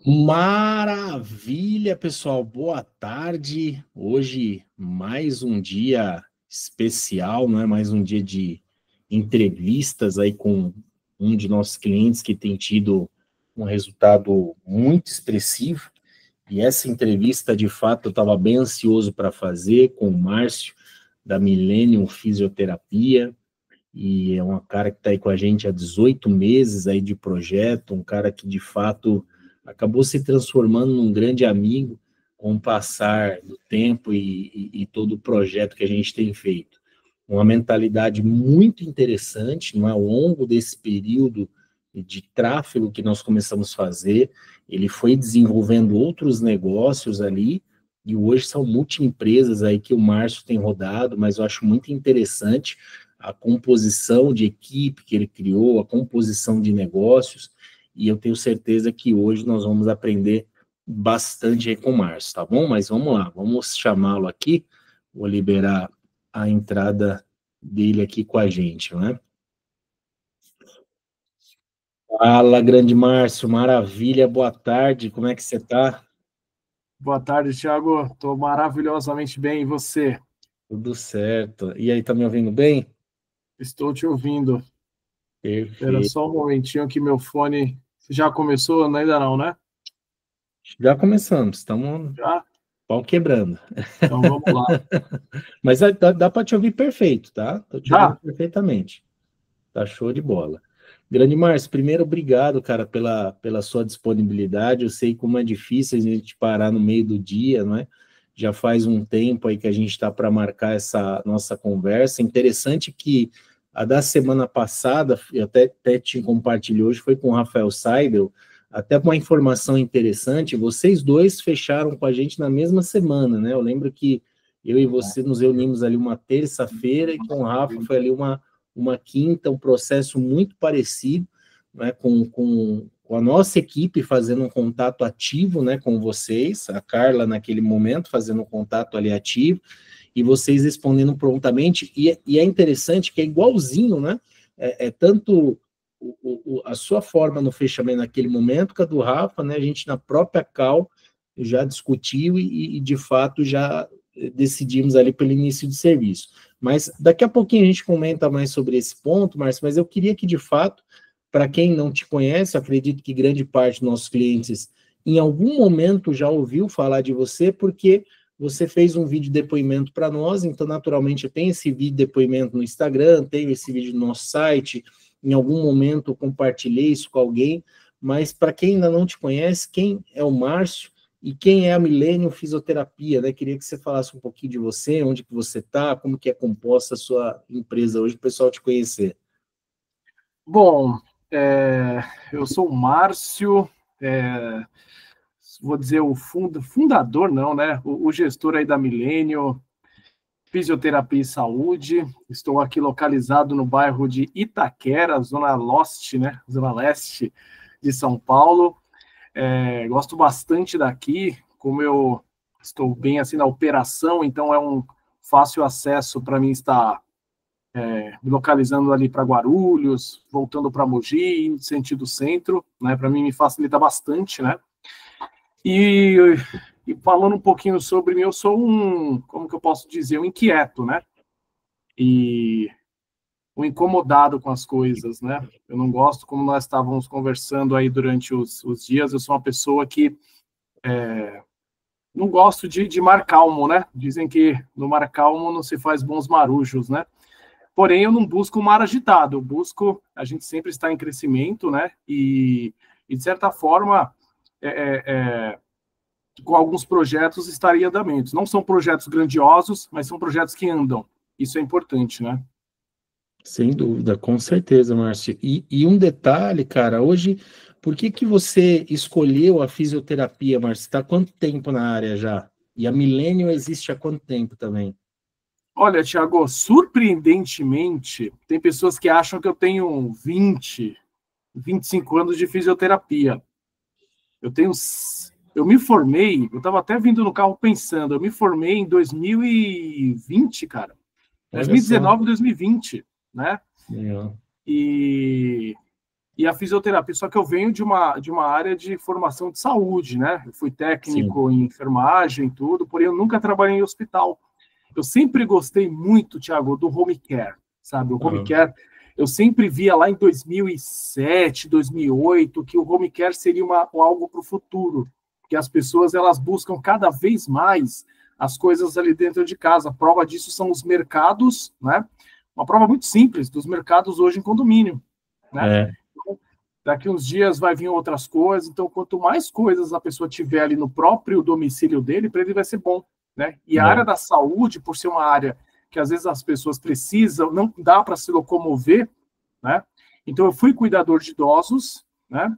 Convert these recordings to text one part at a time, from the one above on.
Maravilha, pessoal. Boa tarde. Hoje mais um dia especial, não é? Mais um dia de entrevistas aí com um de nossos clientes que tem tido um resultado muito expressivo. E essa entrevista, de fato, eu estava bem ansioso para fazer com o Márcio da Millennium Fisioterapia. E é um cara que está aí com a gente há 18 meses aí de projeto, um cara que de fato acabou se transformando num grande amigo com o passar do tempo e todo o projeto que a gente tem feito. Uma mentalidade muito interessante, não é? Ao longo desse período de tráfego que nós começamos a fazer, ele foi desenvolvendo outros negócios ali, e hoje são multi-empresas aí que o Márcio tem rodado, mas eu acho muito interessante a composição de equipe que ele criou, a composição de negócios, e eu tenho certeza que hoje nós vamos aprender bastante aí com o Márcio, tá bom? Mas vamos lá, vamos chamá-lo aqui, vou liberar a entrada dele aqui com a gente, né? Fala, grande Márcio, maravilha, boa tarde, como é que você tá? Boa tarde, Thiago. Estou maravilhosamente bem. E você? Tudo certo. E aí, tá me ouvindo bem? Estou te ouvindo. Espera Perfeito. só um momentinho que meu fone já começou, ainda não, né? Já começamos, estamos Já? pau quebrando. Então vamos lá. Mas dá para te ouvir perfeito, tá? Tô te ouvindo Dá? perfeitamente. Tá show de bola. Grande Márcio, primeiro, obrigado, cara, pela sua disponibilidade. Eu sei como é difícil a gente parar no meio do dia, não é? Já faz um tempo aí que a gente está para marcar essa nossa conversa. Interessante que a da semana passada, eu até te compartilhei hoje, foi com o Rafael Seidel, até uma informação interessante, vocês dois fecharam com a gente na mesma semana, né? Eu lembro que eu e você nos reunimos ali uma terça-feira e com o Rafa foi ali uma quinta, um processo muito parecido, né, com a nossa equipe fazendo um contato ativo, né, com vocês, a Carla naquele momento fazendo um contato ali ativo, e vocês respondendo prontamente, e é interessante que é igualzinho, né, tanto a sua forma no fechamento naquele momento que a do Rafa, né, a gente na própria call já discutiu e de fato já decidimos ali pelo início de serviço. Mas daqui a pouquinho a gente comenta mais sobre esse ponto, Márcio, mas eu queria que, de fato, para quem não te conhece, acredito que grande parte dos nossos clientes em algum momento já ouviu falar de você, porque você fez um vídeo de depoimento para nós, então naturalmente eu tenho esse vídeo de depoimento no Instagram, tenho esse vídeo no nosso site, em algum momento eu compartilhei isso com alguém, mas para quem ainda não te conhece, quem é o Márcio? E quem é a Millennium Fisioterapia, né? Queria que você falasse um pouquinho de você, onde que você está, como que é composta a sua empresa hoje, para o pessoal te conhecer. Bom, é, eu sou o Márcio, é, vou dizer o fundador, não, né? O gestor aí da Milênio Fisioterapia e Saúde. Estou aqui localizado no bairro de Itaquera, zona leste, né? Zona leste de São Paulo. Gosto bastante daqui, como eu estou bem assim na operação, então é um fácil acesso para mim estar me localizando ali para Guarulhos, voltando para Mogi, sentido centro, né? Para mim me facilita bastante, né? E, e falando um pouquinho sobre mim, eu sou como que eu posso dizer, um inquieto, né? E um incomodado com as coisas, né? Eu não gosto, como nós estávamos conversando aí durante os dias, eu sou uma pessoa que não gosto de mar calmo, né? Dizem que no mar calmo não se faz bons marujos, né? Porém, eu não busco um mar agitado, eu busco, a gente sempre está em crescimento, né? E de certa forma, é, é, é, com alguns projetos estaria em andamento. Não são projetos grandiosos, mas são projetos que andam. Isso é importante, né? Sem dúvida, com certeza, Márcio. E um detalhe, cara, hoje, por que que você escolheu a fisioterapia, Márcio? Está há quanto tempo na área já? E a Millennium existe há quanto tempo também? Olha, Thiago, surpreendentemente, tem pessoas que acham que eu tenho 25 anos de fisioterapia. Eu tenho. Eu me formei, eu estava até vindo no carro pensando, eu me formei em 2020, cara. Olha só. 2019, 2020, né? Legal. E, e a fisioterapia, só que eu venho de uma área de formação de saúde, né? Eu fui técnico em enfermagem, tudo, porém eu nunca trabalhei em hospital. Eu sempre gostei muito, Thiago, do home care, sabe? O home care, eu sempre via lá em 2007, 2008, que o home care seria algo para o futuro, que as pessoas elas buscam cada vez mais as coisas ali dentro de casa. A prova disso são os mercados, né? Uma prova muito simples dos mercados hoje em condomínio, né? Então, daqui uns dias vai vir outras coisas, então quanto mais coisas a pessoa tiver ali no próprio domicílio dele, para ele vai ser bom, né? E a área da saúde, por ser uma área que às vezes as pessoas precisam, não dá para se locomover, né? Então eu fui cuidador de idosos, né?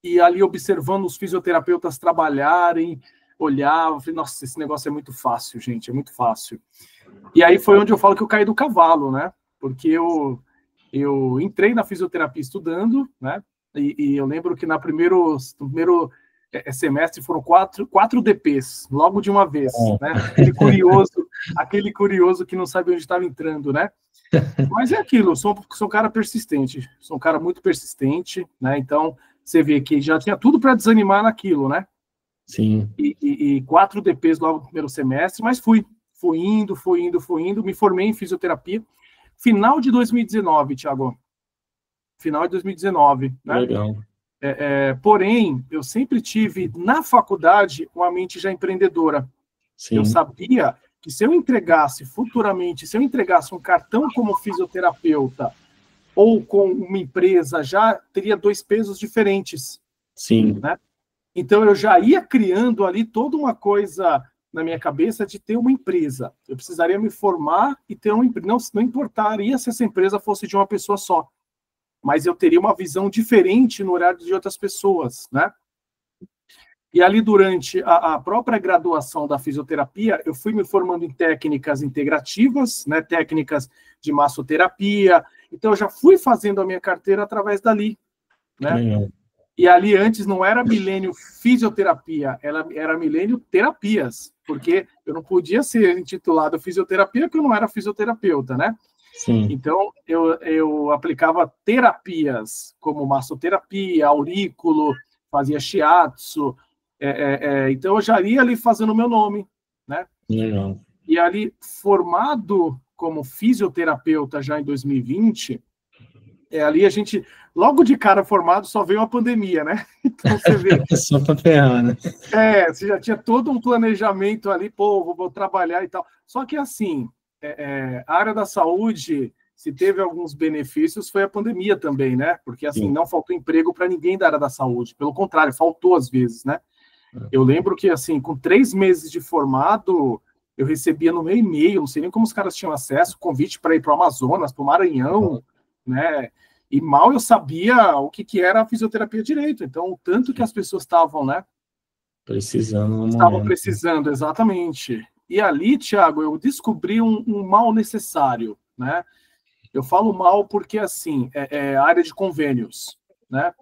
E ali observando os fisioterapeutas trabalharem, olhava, falei, nossa, esse negócio é muito fácil, gente, é muito fácil. E aí foi onde eu falo que eu caí do cavalo, né? Porque eu entrei na fisioterapia estudando, né? E eu lembro que no primeiro semestre foram quatro DPs, logo de uma vez, né? Aquele curioso que não sabia onde estava entrando, né? Mas é aquilo, eu sou um cara persistente, sou um cara muito persistente, né? Então, você vê que já tinha tudo para desanimar naquilo, né? Sim. E 4 DPs logo no primeiro semestre, mas fui indo, me formei em fisioterapia. Final de 2019, Thiago. Final de 2019, né? Legal. Porém, eu sempre tive, na faculdade, uma mente já empreendedora. Sim. Eu sabia que se eu entregasse um cartão como fisioterapeuta ou com uma empresa, já teria 2 pesos diferentes. Sim. Né? Então, eu já ia criando ali toda uma coisa na minha cabeça de ter uma empresa. Eu precisaria me formar e ter uma empresa. Não importaria se essa empresa fosse de uma pessoa só, mas eu teria uma visão diferente no horário de outras pessoas, né? E ali, durante a própria graduação da fisioterapia, eu fui me formando em técnicas integrativas, né? Técnicas de massoterapia. Então, eu já fui fazendo a minha carteira através dali, né? E ali antes não era Milênio Fisioterapia, era Milênio Terapias, porque eu não podia ser intitulado fisioterapia porque eu não era fisioterapeuta, né? Sim. Então, eu aplicava terapias, como massoterapia, aurículo, fazia shiatsu, então eu já ia ali fazendo o meu nome, né? Legal. E ali, formado como fisioterapeuta já em 2020, ali a gente, logo de cara formado, só veio a pandemia, né? Então você vê. Só para ferrar, né? Você já tinha todo um planejamento ali, pô, vou trabalhar e tal. Só que assim, a área da saúde, se teve alguns benefícios, foi a pandemia também, né? Porque assim, não faltou emprego para ninguém da área da saúde. Pelo contrário, faltou às vezes, né? Eu lembro que assim, com 3 meses de formado, eu recebia no meu e-mail, não sei nem como os caras tinham acesso, convite para ir para o Amazonas, para o Maranhão, né? E mal eu sabia o que era a fisioterapia direito. Então, o tanto que as pessoas estavam, né? Precisando. Estavam precisando, exatamente. E ali, Thiago, eu descobri um mal necessário, né? Eu falo mal porque, assim, a área de convênios, né?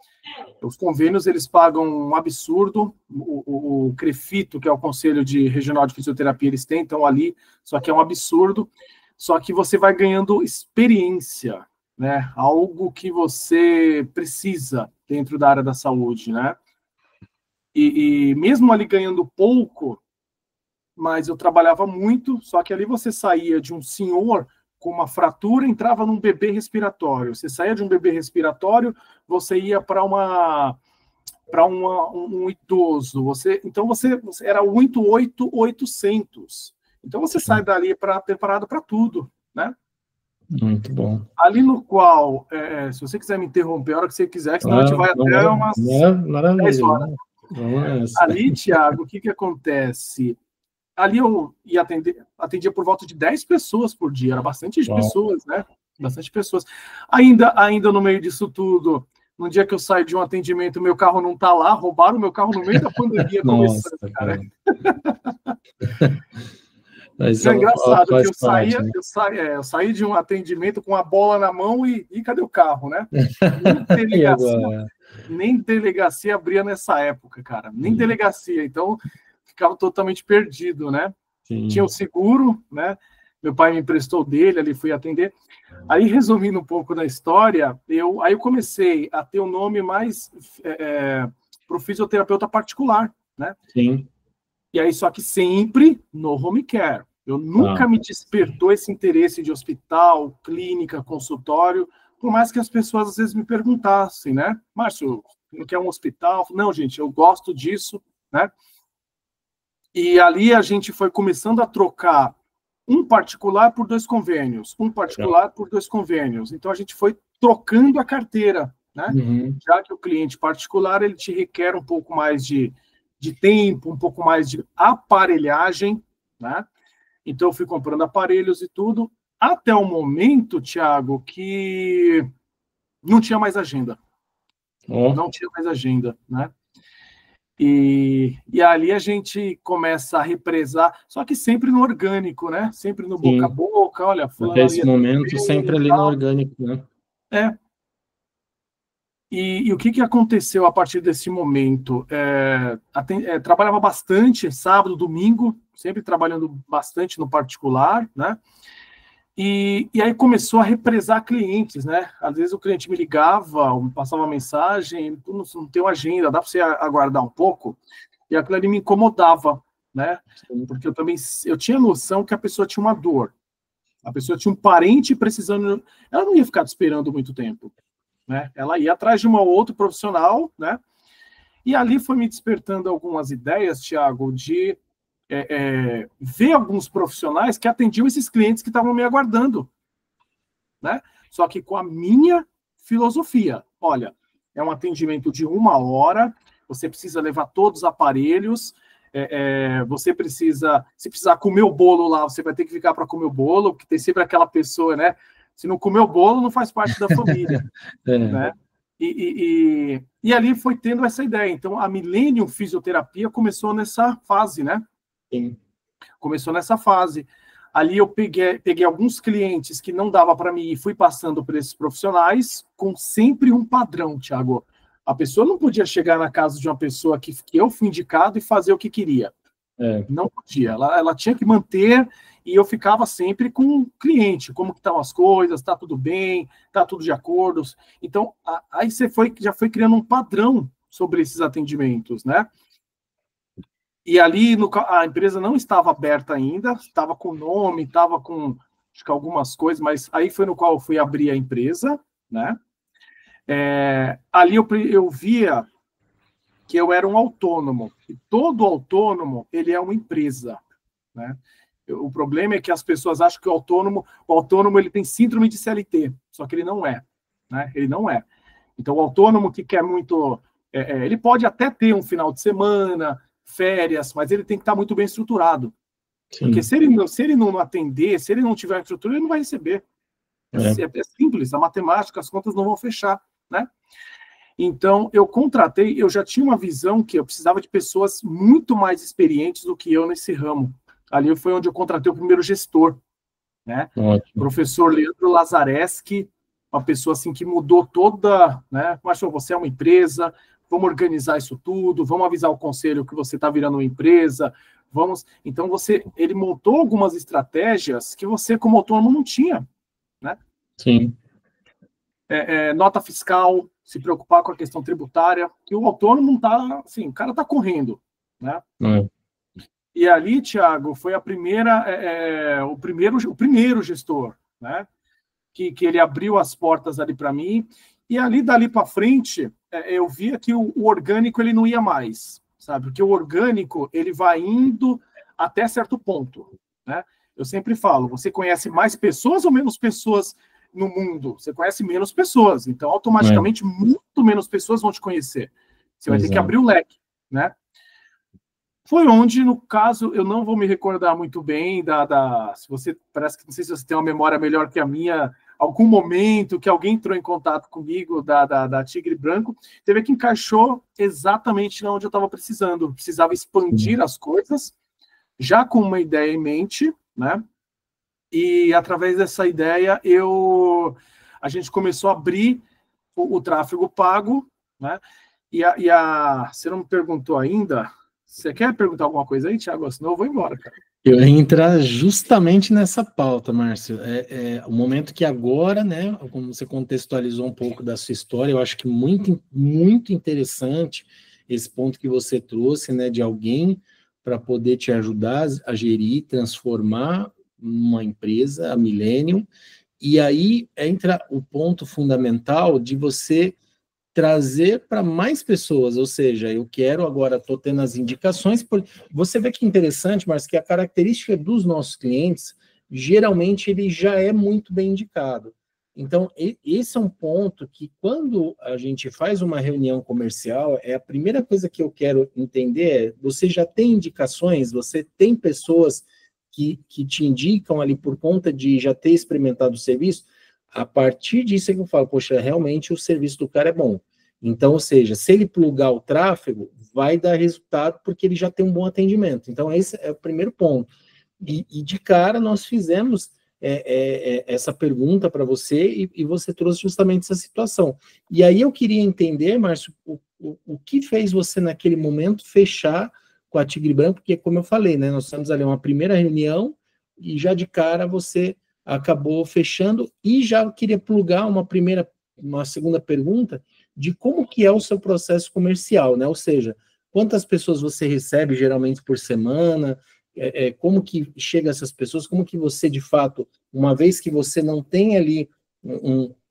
Os convênios, eles pagam um absurdo. O CREFITO, que é o Conselho Regional de Fisioterapia, eles tentam ali, só que é um absurdo. Só que você vai ganhando experiência, né? Algo que você precisa dentro da área da saúde, né? E mesmo ali ganhando pouco, mas eu trabalhava muito, só que ali você saía de um senhor com uma fratura, entrava num bebê respiratório. Você saía de um bebê respiratório, você ia para um idoso. Então você era 800. Então você sai dali preparado para tudo, né? Muito bom. Ali no qual, se você quiser me interromper a hora que você quiser, senão a gente vai até umas 10 horas. Ali, Thiago, o que acontece? Ali eu ia atendia por volta de 10 pessoas por dia, era bastante pessoas, né? Bastante pessoas. Ainda no meio disso tudo, no dia que eu saio de um atendimento, meu carro não tá lá, roubaram meu carro no meio da pandemia começando, cara. Mas é engraçado que eu saí de um atendimento com a bola na mão e cadê o carro, né? Nem delegacia abria nessa época, cara. Nem delegacia. Então, ficava totalmente perdido, né? Sim. Tinha o seguro, né? meu pai me emprestou dele, ali fui atender. Aí, resumindo um pouco da história, eu comecei a ter um nome mais para o fisioterapeuta particular, né? Sim. E aí, só que sempre no home care. Eu nunca me despertou esse interesse de hospital, clínica, consultório, por mais que as pessoas às vezes me perguntassem, né? Márcio, não quer um hospital? Não, gente, eu gosto disso, né? E ali a gente foi começando a trocar um particular por 2 convênios, um particular por 2 convênios. Então a gente foi trocando a carteira, né? Já que o cliente particular ele te requer um pouco mais de tempo, um pouco mais de aparelhagem, né? Então eu fui comprando aparelhos e tudo, até o momento, Thiago, que não tinha mais agenda. Não tinha mais agenda, né? E ali a gente começa a represar, só que sempre no orgânico, né? Sempre no boca a boca, olha, fulano até esse momento, sempre ali no orgânico, né? E o que aconteceu a partir desse momento? Trabalhava bastante, sábado, domingo, sempre trabalhando bastante no particular, né? E aí começou a represar clientes, né? Às vezes o cliente me ligava, me passava uma mensagem, não tem uma agenda, dá para você aguardar um pouco? E aquilo ali me incomodava, né? Porque eu tinha noção que a pessoa tinha uma dor. A pessoa tinha um parente precisando... Ela não ia ficar esperando muito tempo, né? Ela ia atrás de um outro profissional, né? E ali foi me despertando algumas ideias, Thiago, de ver alguns profissionais que atendiam esses clientes que estavam me aguardando, né? Só que com a minha filosofia. Olha, é um atendimento de 1 hora, você precisa levar todos os aparelhos, você precisa, se precisar comer o bolo lá, você vai ter que ficar para comer o bolo, porque tem sempre aquela pessoa, né? Se não comer o bolo, não faz parte da família, né? E ali foi tendo essa ideia. Então, a Millennium Fisioterapia começou nessa fase, né? Sim. Começou nessa fase. Ali eu peguei alguns clientes que não dava para mim e fui passando por esses profissionais com sempre um padrão, Thiago. A pessoa não podia chegar na casa de uma pessoa que eu fui indicado e fazer o que queria. Não podia. Ela tinha que manter, e eu ficava sempre com o cliente, como que estão as coisas, está tudo bem, está tudo de acordo. Então, aí você já foi criando um padrão sobre esses atendimentos, né? E ali a empresa não estava aberta ainda, estava com nome, estava com acho que algumas coisas, mas aí foi no qual eu fui abrir a empresa, né? Ali eu via que eu era um autônomo, e todo autônomo, ele é uma empresa, né? O problema é que as pessoas acham que o autônomo ele tem síndrome de CLT, só que ele não é, né? Ele não é. Então, o autônomo que quer muito... ele pode até ter um final de semana, férias, mas ele tem que estar muito bem estruturado. Sim. Porque se ele não atender, se ele não tiver estrutura, ele não vai receber. É simples, a matemática, as contas não vão fechar, né? Então, eu já tinha uma visão que eu precisava de pessoas muito mais experientes do que eu nesse ramo. Ali foi onde eu contratei o primeiro gestor, né? Ótimo. Professor Leandro Lazareschi, uma pessoa assim que mudou toda, né? Márcio, você é uma empresa, vamos organizar isso tudo, vamos avisar o conselho que você está virando uma empresa, vamos... Então, ele montou algumas estratégias que você, como autônomo, não tinha, né? Sim. Nota fiscal, se preocupar com a questão tributária, que o autônomo não está, assim, o cara está correndo, né? E ali, Thiago, foi o primeiro gestor, né? Que ele abriu as portas ali para mim, e ali, dali para frente, eu via que o orgânico ele não ia mais, sabe? Porque o orgânico, ele vai indo até certo ponto, né? Eu sempre falo, você conhece mais pessoas ou menos pessoas no mundo? Você conhece menos pessoas, então automaticamente muito menos pessoas vão te conhecer. Você vai ter que abrir o leque, né? Foi onde, no caso, eu não vou me recordar muito bem se você, parece que, não sei se você tem uma memória melhor que a minha, algum momento que alguém entrou em contato comigo da Tigre Branco, teve que encaixou exatamente onde eu estava precisando. Precisava expandir as coisas, já com uma ideia em mente, né? E através dessa ideia, a gente começou a abrir o tráfego pago, né? Você não me perguntou ainda, Você quer perguntar alguma coisa aí, Thiago? Senão eu vou embora, cara. Eu ia entrar justamente nessa pauta, Márcio. O momento que agora, né, como você contextualizou um pouco da sua história, eu acho que muito, muito interessante esse ponto que você trouxe, né, de alguém para poder te ajudar a gerir, transformar uma empresa, a Millennium, e aí entra o ponto fundamental de você trazer para mais pessoas, ou seja, eu quero agora, estou tendo as indicações, você vê que interessante, mas que a característica dos nossos clientes, geralmente ele já é muito bem indicado. Então, esse é um ponto que quando a gente faz uma reunião comercial, a primeira coisa que eu quero entender você já tem indicações, você tem pessoas que te indicam ali por conta de já ter experimentado o serviço. A partir disso é que eu falo, poxa, realmente o serviço do cara é bom. Então, ou seja, se ele plugar o tráfego, vai dar resultado porque ele já tem um bom atendimento. Então, esse é o primeiro ponto. E de cara, nós fizemos essa pergunta para você e você trouxe justamente essa situação. E aí eu queria entender, Márcio, o que fez você, naquele momento, fechar com a Tigre Branco, porque, como eu falei, né, nós temos ali uma primeira reunião e já de cara você acabou fechando e já queria plugar uma segunda pergunta de como que é o seu processo comercial, né? Ou seja, quantas pessoas você recebe geralmente por semana, como que chega essas pessoas, como que você, de fato, uma vez que você não tem ali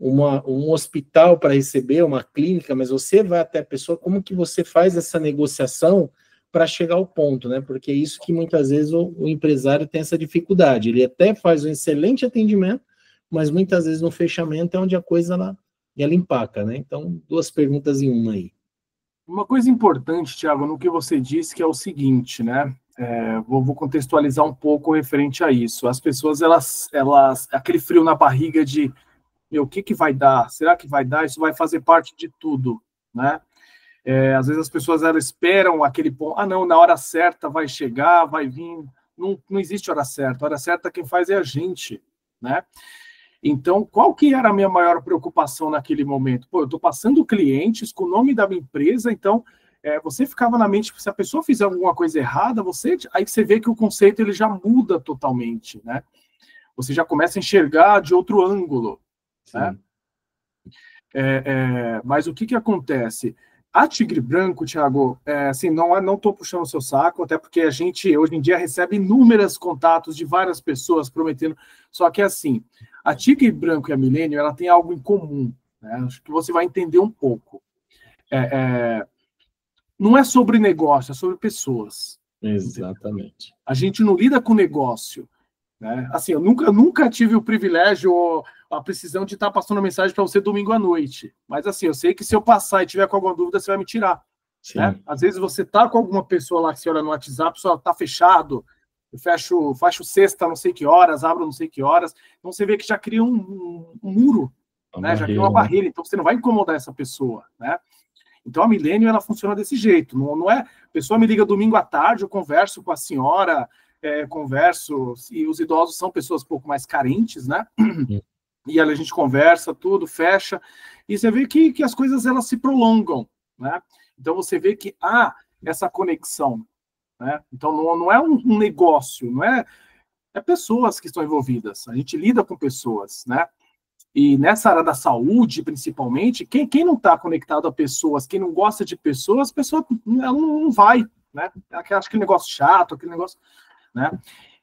um hospital para receber, uma clínica, mas você vai até a pessoa, como que você faz essa negociação para chegar ao ponto, né? Porque é isso que muitas vezes o empresário tem essa dificuldade. Ele até faz um excelente atendimento, mas muitas vezes no fechamento é onde a coisa ela empaca, né? Então, duas perguntas em uma aí. Uma coisa importante, Thiago, no que você disse, que é o seguinte, né? Vou contextualizar um pouco referente a isso. As pessoas, elas aquele frio na barriga de, o que vai dar? Será que vai dar? Isso vai fazer parte de tudo, né? Às vezes as pessoas elas esperam aquele ponto, não, na hora certa vai chegar, vai vir. Não existe hora certa. A hora certa quem faz é a gente, né? Então, qual que era a minha maior preocupação naquele momento? Eu estou passando clientes com o nome da minha empresa, então você ficava na mente que se a pessoa fizer alguma coisa errada, aí você vê que o conceito ele já muda totalmente, né? Você já começa a enxergar de outro ângulo, né? Mas o que acontece? A Tigre Branco, Thiago, assim, não estou puxando o seu saco, até porque a gente, hoje em dia, recebe inúmeros contatos de várias pessoas prometendo, só que, assim, a Tigre Branco e a Millennium, ela tem algo em comum, né? Acho que você vai entender um pouco. Não é sobre negócio, é sobre pessoas. Exatamente. Entendeu? A gente não lida com negócio, né? Assim, eu nunca tive o privilégio ou a precisão de estar passando mensagem para você domingo à noite. Mas assim, eu sei que se eu passar e tiver com alguma dúvida, você vai me tirar. Né? Às vezes você tá com alguma pessoa lá que você olha no WhatsApp, só tá fechado, eu fecho sexta não sei que horas, abro não sei que horas. Então você vê que já cria um muro, né? Já cria uma barreira. Então você não vai incomodar essa pessoa, né? Então a Millennium, ela funciona desse jeito. Não é, a pessoa me liga domingo à tarde, eu converso com a senhora, converso, e os idosos são pessoas um pouco mais carentes, né? E aí a gente conversa, tudo, fecha, e você vê que as coisas elas se prolongam, né? Então você vê que há essa conexão, né? Então não é um negócio, não é pessoas que estão envolvidas, a gente lida com pessoas, né? E nessa área da saúde, principalmente, quem não está conectado a pessoas, quem não gosta de pessoas, a pessoa não vai, né? Acho que negócio chato, aquele negócio, né?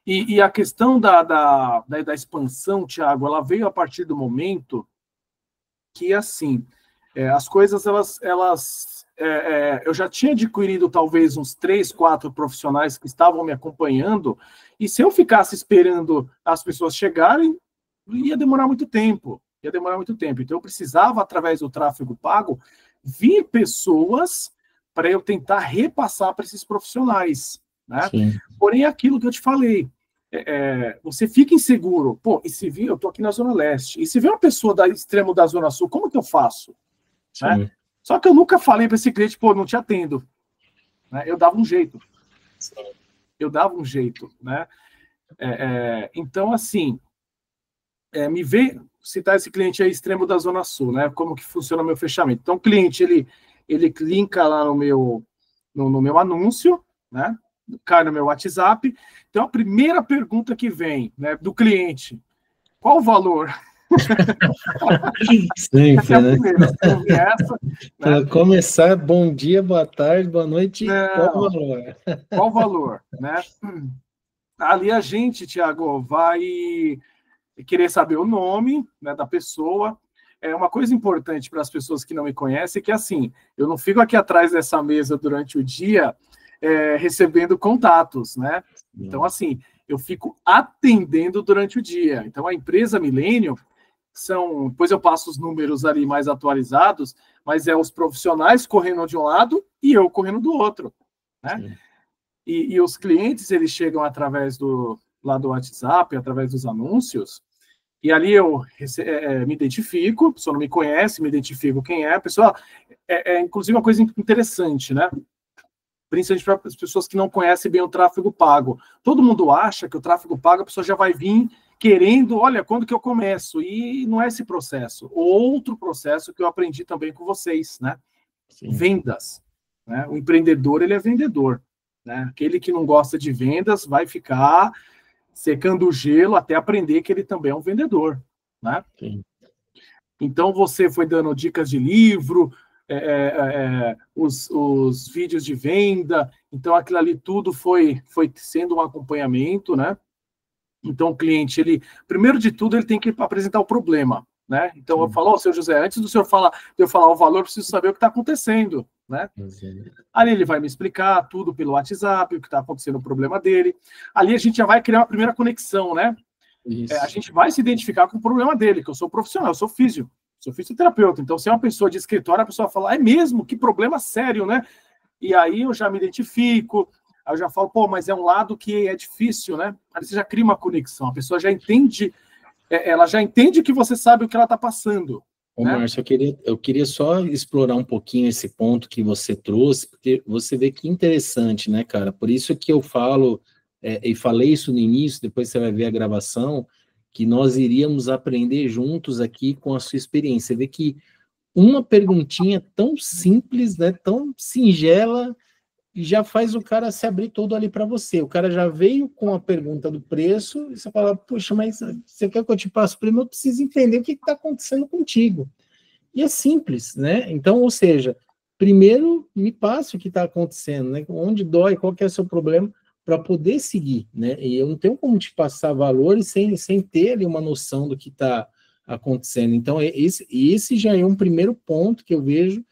E a questão da expansão, Thiago, ela veio a partir do momento que, assim, as coisas, eu já tinha adquirido talvez uns 3, 4 profissionais que estavam me acompanhando, e se eu ficasse esperando as pessoas chegarem, ia demorar muito tempo. Então, eu precisava, através do tráfego pago, vir pessoas para eu tentar repassar para esses profissionais, né? Porém, aquilo que eu te falei, você fica inseguro. E se vir, eu estou aqui na Zona Leste, e se vir uma pessoa da extremo da Zona Sul, como que eu faço? Né? Só que eu nunca falei para esse cliente, não te atendo. Né? Eu dava um jeito. Né? Então, assim, me vê citar esse cliente aí extremo da Zona Sul, né? Como que funciona o meu fechamento. Então, o cliente, ele linka lá no meu anúncio, né? Cai no meu WhatsApp. Então, a primeira pergunta que vem, né, do cliente, qual o valor? Sempre, Essa é a né? primeira. Essa, né? Para começar, bom dia, boa tarde, boa noite, qual o Não, valor? qual o valor, né? Ali a gente, Tiago, vai querer saber o nome, né, da pessoa. É uma coisa importante para as pessoas que não me conhecem, que assim, eu não fico aqui atrás dessa mesa durante o dia recebendo contatos, né? Então, assim, eu fico atendendo durante o dia. Então, a empresa Millennium depois eu passo os números ali mais atualizados, mas é os profissionais correndo de um lado e eu correndo do outro, né? E os clientes, eles chegam através lá do WhatsApp, através dos anúncios, e ali eu me identifico, a pessoa não me conhece, me identifico quem é, a pessoa inclusive uma coisa interessante, né? Principalmente para as pessoas que não conhecem bem o tráfego pago. Todo mundo acha que o tráfego pago a pessoa já vai vir querendo, olha, quando que eu começo? E não é esse processo. Outro processo que eu aprendi também com vocês, né? Sim. Vendas. Né? O empreendedor, ele é vendedor. Né? Aquele que não gosta de vendas vai ficar secando o gelo até aprender que ele também é um vendedor. Né? Sim. Então, você foi dando dicas de livro, os vídeos de venda, então aquilo ali tudo foi sendo um acompanhamento, né? Então o cliente, primeiro de tudo, ele tem que apresentar o problema, né? Então eu falo, seu José, antes do senhor de eu falar o valor, eu preciso saber o que está acontecendo, né? Ali ele vai me explicar tudo pelo WhatsApp, o que está acontecendo, o problema dele. Ali a gente já vai criar uma primeira conexão, né? A gente vai se identificar com o problema dele, que eu sou profissional, eu sou físico. Sou fisioterapeuta, então se é uma pessoa de escritório, a pessoa fala, é mesmo? Que problema sério, né? E aí eu já me identifico, aí eu já falo, pô, mas é um lado que é difícil, né? Aí você já cria uma conexão, a pessoa já entende, ela já entende que você sabe o que ela está passando. Ô, né? Márcio, eu queria só explorar um pouquinho esse ponto que você trouxe, porque você vê que interessante, né, cara? Por isso que eu falo, e falei isso no início, depois você vai ver a gravação, que nós iríamos aprender juntos aqui com a sua experiência. Você vê que uma perguntinha tão simples, né, tão singela, já faz o cara se abrir todo ali para você. O cara já veio com a pergunta do preço, e você fala, puxa, mas você quer que eu te passe o prêmio? Eu preciso entender o que está acontecendo contigo. E é simples, né? Então, ou seja, primeiro me passe o que está acontecendo, né? Onde dói, qual que é o seu problema, para poder seguir, né? E eu não tenho como te passar valores sem ter ali uma noção do que está acontecendo. Então, esse já é um primeiro ponto que eu vejo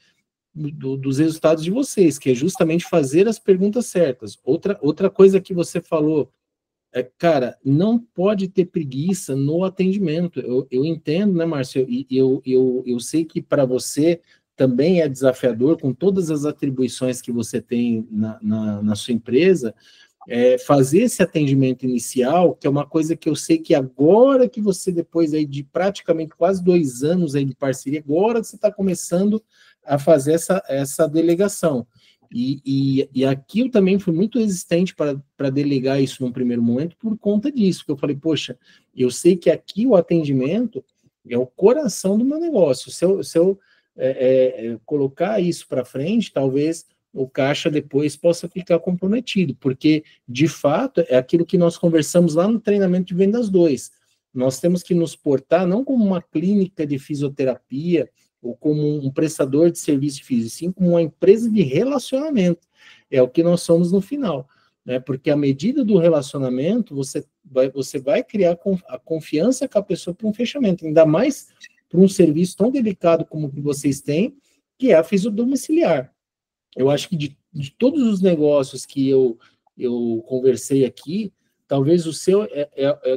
dos resultados de vocês, que é justamente fazer as perguntas certas. Outra coisa que você falou, cara, não pode ter preguiça no atendimento. Eu entendo, né, Márcio? E eu sei que para você também é desafiador, com todas as atribuições que você tem na sua empresa, fazer esse atendimento inicial, que é uma coisa que eu sei que agora que você, depois aí de praticamente quase 2 anos aí de parceria, agora você está começando a fazer essa delegação. E aqui eu também fui muito resistente para delegar isso num primeiro momento por conta disso, que eu falei, poxa, eu sei que aqui o atendimento é o coração do meu negócio. Se eu colocar isso para frente, talvez o caixa depois possa ficar comprometido, porque, de fato, é aquilo que nós conversamos lá no treinamento de vendas 2. Nós temos que nos portar não como uma clínica de fisioterapia ou como um prestador de serviço físico, sim como uma empresa de relacionamento. É o que nós somos no final, né? Porque à medida do relacionamento, você vai criar a confiança com a pessoa para um fechamento, ainda mais para um serviço tão delicado como o que vocês têm, que é a fisiodomiciliar. Eu acho que de todos os negócios que eu conversei aqui, talvez o seu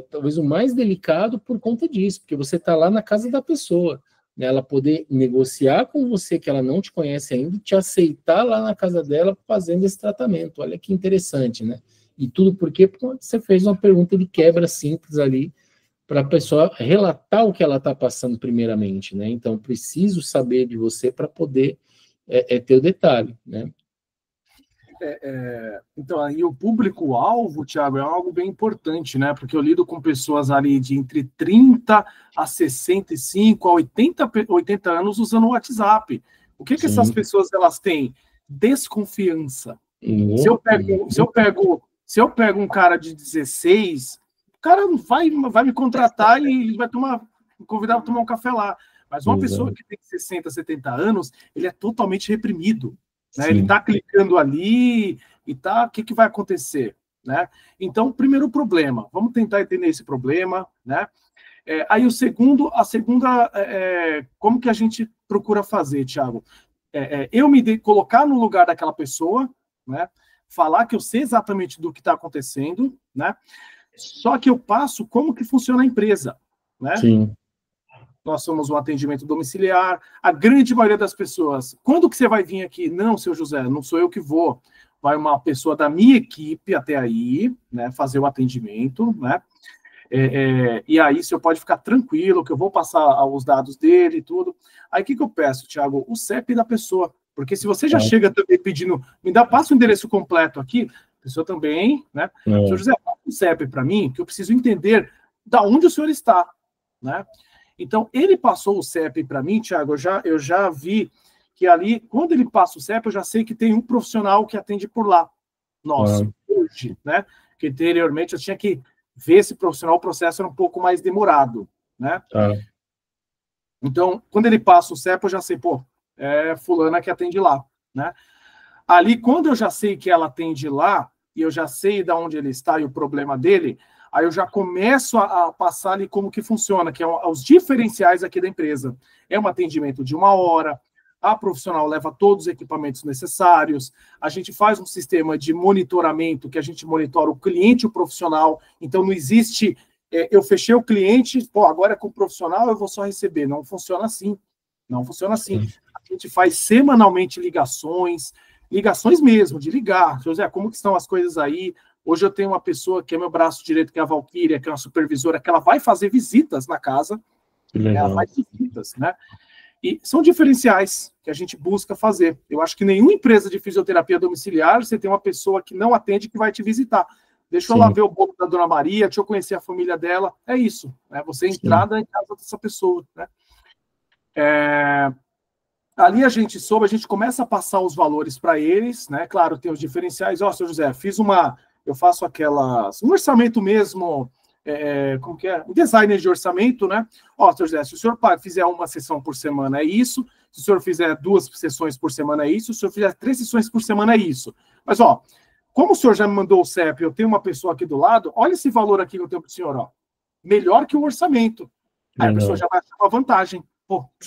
talvez o mais delicado por conta disso, porque você está lá na casa da pessoa, né, ela poder negociar com você que ela não te conhece ainda, te aceitar lá na casa dela fazendo esse tratamento. Olha que interessante, né? E tudo porque você fez uma pergunta de quebra simples ali para a pessoa relatar o que ela está passando primeiramente, né? Então, preciso saber de você para poder ter o detalhe, né? Então, aí o público-alvo, Thiago, é algo bem importante, né? Porque eu lido com pessoas ali de entre 30 a 65 a 80 anos usando o WhatsApp. O que essas pessoas elas têm? Desconfiança, Se eu pego um cara de 16, o cara não vai me contratar e ele vai me convidar para tomar um café lá. Mas uma pessoa que tem 60, 70 anos, ele é totalmente reprimido. Né? Ele está clicando ali e tá, o que vai acontecer? Né? Então, primeiro problema, vamos tentar entender esse problema, né? Aí a segunda, como que a gente procura fazer, Thiago? Eu me colocar no lugar daquela pessoa, né? Falar que eu sei exatamente do que está acontecendo, né? Só que eu passo como que funciona a empresa, né? Sim. Nós somos um atendimento domiciliar. A grande maioria das pessoas, quando que você vai vir aqui? Não, seu José, não sou eu que vou. Vai uma pessoa da minha equipe até aí, né? Fazer o atendimento, né? E aí você pode ficar tranquilo, que eu vou passar os dados dele e tudo. Aí o que eu peço, Thiago? O CEP da pessoa. Porque se você já chega também pedindo, passa o endereço completo aqui, a pessoa também, né? Senhor José, passa o CEP para mim, que eu preciso entender da onde o senhor está, né? Então, ele passou o CEP para mim, Thiago, eu já vi que ali, quando ele passa o CEP, eu já sei que tem um profissional que atende por lá. Nossa, hoje, né? Que anteriormente eu tinha que ver esse profissional, o processo era um pouco mais demorado, né? Então, quando ele passa o CEP, eu já sei, é fulana que atende lá, né? Ali, quando eu já sei que ela atende lá, e eu já sei de onde ele está e o problema dele, aí eu já começo a passar ali como que funciona, que é os diferenciais aqui da empresa. É um atendimento de 1 hora, a profissional leva todos os equipamentos necessários, a gente faz um sistema de monitoramento, que a gente monitora o cliente e o profissional, então não existe, eu fechei o cliente, agora com o profissional eu vou só receber. Não funciona assim. Não funciona assim. A gente faz semanalmente ligações mesmo, de ligar. José, como que estão as coisas aí? Hoje eu tenho uma pessoa que é meu braço direito, que é a Valquíria, que é uma supervisora, que ela vai fazer visitas na casa. Ela faz visitas, né? E são diferenciais que a gente busca fazer. Eu acho que nenhuma empresa de fisioterapia domiciliar, você tem uma pessoa que não atende que vai te visitar. Deixa eu lá ver o bolo da Dona Maria, deixa eu conhecer a família dela. É isso, né? Você entrada em casa dessa pessoa, né? Ali a gente começa a passar os valores para eles, né? Claro, tem os diferenciais. Seu José, eu faço um orçamento mesmo, como que é? Um designer de orçamento, né? Seu José, se o senhor fizer uma sessão por semana, é isso. Se o senhor fizer 2 sessões por semana, é isso. Se o senhor fizer 3 sessões por semana, é isso. Mas, como o senhor já me mandou o CEP, eu tenho uma pessoa aqui do lado, olha esse valor aqui que eu tenho para o senhor, melhor que o orçamento. Aí a pessoa já vai achar uma vantagem.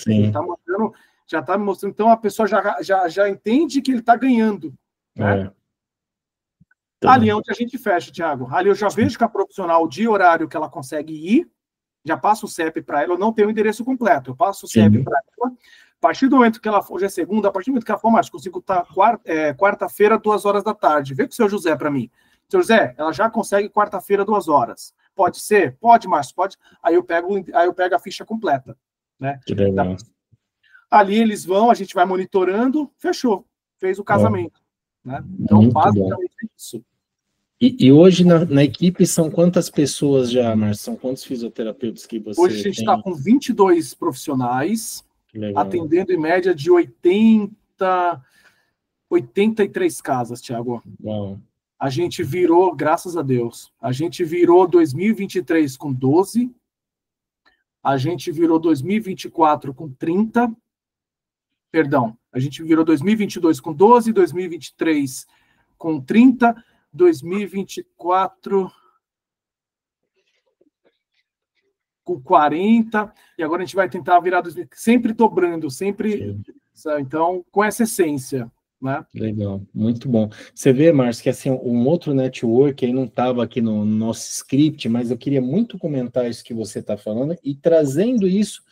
Ele tá mandando, já está me mostrando, então a pessoa já entende que ele está ganhando, né? Ali é onde a gente fecha, Thiago. Ali eu já vejo que a profissional, o dia e horário que ela consegue ir, já passo o CEP para ela, eu não tenho o endereço completo, eu passo o CEP para ela. A partir do momento que ela for, hoje é segunda, a partir do momento que ela for, mas consigo estar quarta-feira, 2 horas da tarde. Vê com o seu José para mim. Seu José, ela já consegue quarta-feira, 2 horas. Pode ser? Pode, Márcio, pode. Aí eu pego a ficha completa, né? Que legal. Ali eles vão, a gente vai monitorando, fechou, fez o casamento, né? Então, basicamente é isso. E hoje na equipe são quantas pessoas já, Márcio? São quantos fisioterapeutas que você Hoje a gente está com 22 profissionais, atendendo em média de 83 casas, Thiago. Uau. A gente virou, graças a Deus, a gente virou 2023 com 12, a gente virou 2024 com 30, perdão, a gente virou 2022 com 12, 2023 com 30, 2024 com 40, e agora a gente vai tentar virar sempre dobrando, sempre. Então, com essa essência, né? Legal, muito bom. Você vê, Márcio, que assim, um outro network aí não estava aqui no nosso script, mas eu queria muito comentar isso que você está falando e trazendo isso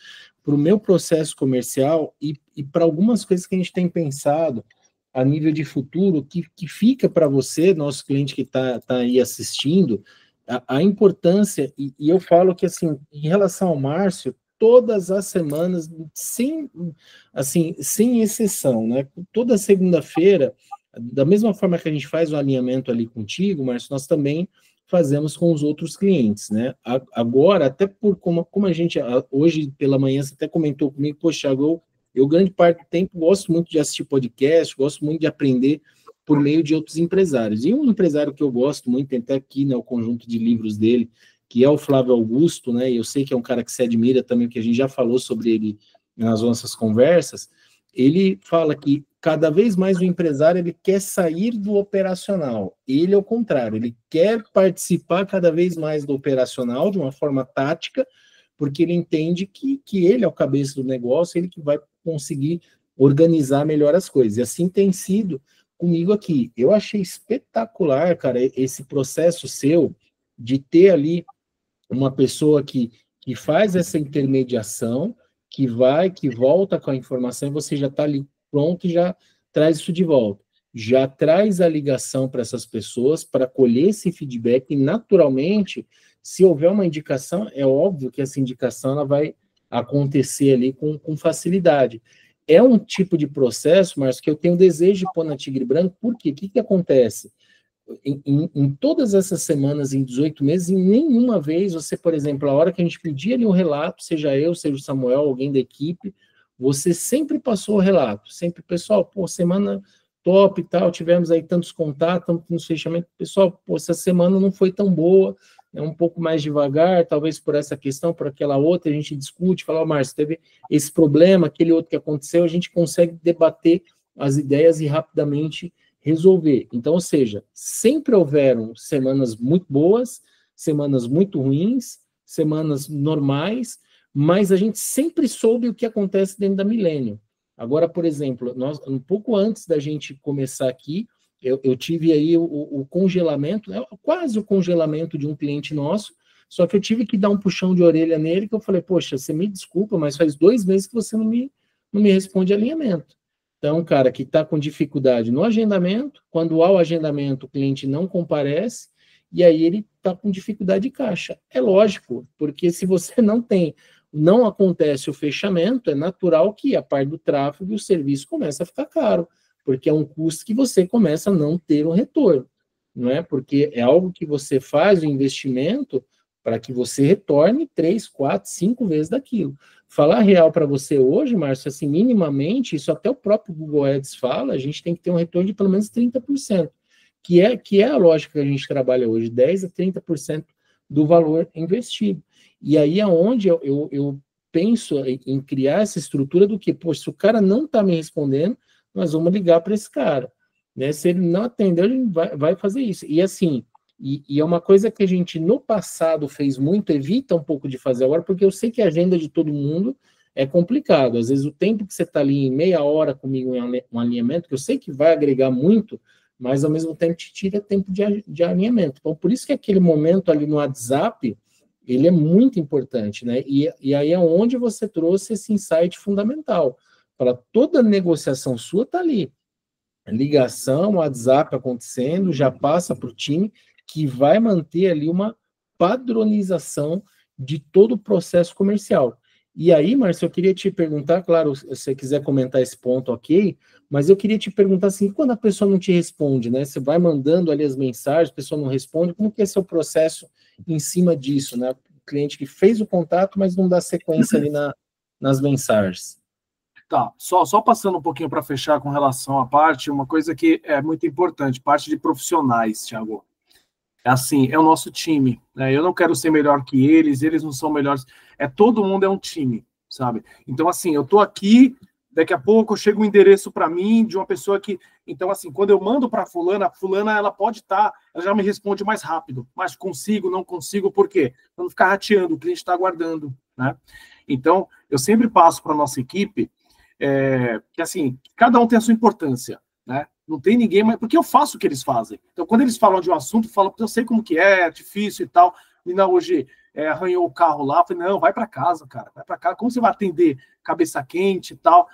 para o meu processo comercial e para algumas coisas que a gente tem pensado a nível de futuro, que fica para você, nosso cliente que está aí assistindo, a importância, e eu falo que, assim, em relação ao Márcio, todas as semanas, sem exceção, né? Toda segunda-feira, da mesma forma que a gente faz o alinhamento ali contigo, Márcio, nós também fazemos com os outros clientes, né? Agora, até por como a gente, hoje pela manhã, você até comentou comigo, poxa, eu grande parte do tempo gosto muito de assistir podcast, gosto muito de aprender por meio de outros empresários. E um empresário que eu gosto muito, tem até aqui, né, o conjunto de livros dele, que é o Flávio Augusto, né, e eu sei que é um cara que se admira também, que a gente já falou sobre ele nas nossas conversas. Ele fala que cada vez mais o empresário ele quer sair do operacional. Ele é o contrário, ele quer participar cada vez mais do operacional de uma forma tática, porque ele entende que ele é o cabeça do negócio, ele que vai conseguir organizar melhor as coisas. E assim tem sido comigo aqui. Eu achei espetacular, cara, esse processo seu de ter ali uma pessoa que faz essa intermediação, que vai, que volta com a informação, e você já está ali pronto e já traz isso de volta. Já traz a ligação para essas pessoas, para colher esse feedback, e naturalmente, se houver uma indicação, é óbvio que essa indicação ela vai acontecer ali com facilidade. É um tipo de processo, Márcio, que eu tenho desejo de pôr na Tigre Branco, porque o que acontece? Em todas essas semanas, em 18 meses, em nenhuma vez você, por exemplo, a hora que a gente pedia ali um relato, seja eu, seja o Samuel, alguém da equipe, você sempre passou o relato, sempre, pessoal, pô, semana top e tal, tivemos aí tantos contatos, tantos fechamentos, pessoal, pô, essa semana não foi tão boa, é um pouco mais devagar, talvez por essa questão, por aquela outra, a gente discute, fala, oh, Márcio, teve esse problema, aquele outro que aconteceu, a gente consegue debater as ideias e rapidamente resolver. Então, ou seja, sempre houveram semanas muito boas, semanas muito ruins, semanas normais, mas a gente sempre soube o que acontece dentro da Millennium. Agora, por exemplo, nós, um pouco antes da gente começar aqui, eu tive aí o congelamento, né, quase o congelamento de um cliente nosso, só que eu tive que dar um puxão de orelha nele, que eu falei, poxa, você me desculpa, mas faz 2 meses que você não me responde alinhamento. Então, cara, que está com dificuldade no agendamento, quando há o agendamento, o cliente não comparece, e aí ele está com dificuldade de caixa. É lógico, porque se você não acontece o fechamento, é natural que a parte do tráfego e o serviço começa a ficar caro, porque é um custo que você começa a não ter um retorno, não é? Porque é algo que você faz o investimento para que você retorne 3, 4, 5 vezes daquilo. Falar real para você hoje, Márcio, assim, minimamente, isso até o próprio Google Ads fala, a gente tem que ter um retorno de pelo menos 30%, que é a lógica que a gente trabalha hoje, 10% a 30% do valor investido. E aí é onde eu penso em criar essa estrutura do que, poxa, se o cara não está me respondendo, nós vamos ligar para esse cara. Né? Se ele não atender, a gente vai fazer isso. E assim, e é uma coisa que a gente no passado fez muito, evita um pouco de fazer agora, porque eu sei que a agenda de todo mundo é complicado. Às vezes o tempo que você está ali em meia hora comigo em um alinhamento, que eu sei que vai agregar muito, mas ao mesmo tempo te tira tempo de alinhamento. Então, por isso que aquele momento ali no WhatsApp, ele é muito importante, né? E aí é onde você trouxe esse insight fundamental. Para toda negociação sua, está ali. Ligação, WhatsApp acontecendo, já passa para o time, que vai manter ali uma padronização de todo o processo comercial. E aí, Márcio, eu queria te perguntar, claro, se você quiser comentar esse ponto, ok, mas eu queria te perguntar assim, quando a pessoa não te responde, né? Você vai mandando ali as mensagens, a pessoa não responde, como que é seu processo em cima disso, né? O cliente que fez o contato, mas não dá sequência ali nas mensagens. Tá, só passando um pouquinho para fechar com relação à parte, uma coisa que é muito importante, parte de profissionais, Thiago. É assim, é o nosso time, né? Eu não quero ser melhor que eles não são melhores. Todo mundo é um time, sabe? Então, assim, eu tô aqui, daqui a pouco chega um endereço para mim de uma pessoa que... Então, assim, quando eu mando para fulana, ela pode estar, ela já me responde mais rápido, mas consigo, não consigo, por quê? Para não ficar rateando, o cliente está aguardando, né? Então, eu sempre passo para a nossa equipe que, assim, cada um tem a sua importância, né? Não tem ninguém, mas porque eu faço o que eles fazem. Então, quando eles falam de um assunto, eu falo, eu sei como que é difícil e tal. E não, hoje arranhou o carro lá. Eu falei, não, vai para casa, cara, vai para casa. Como você vai atender cabeça quente e tal?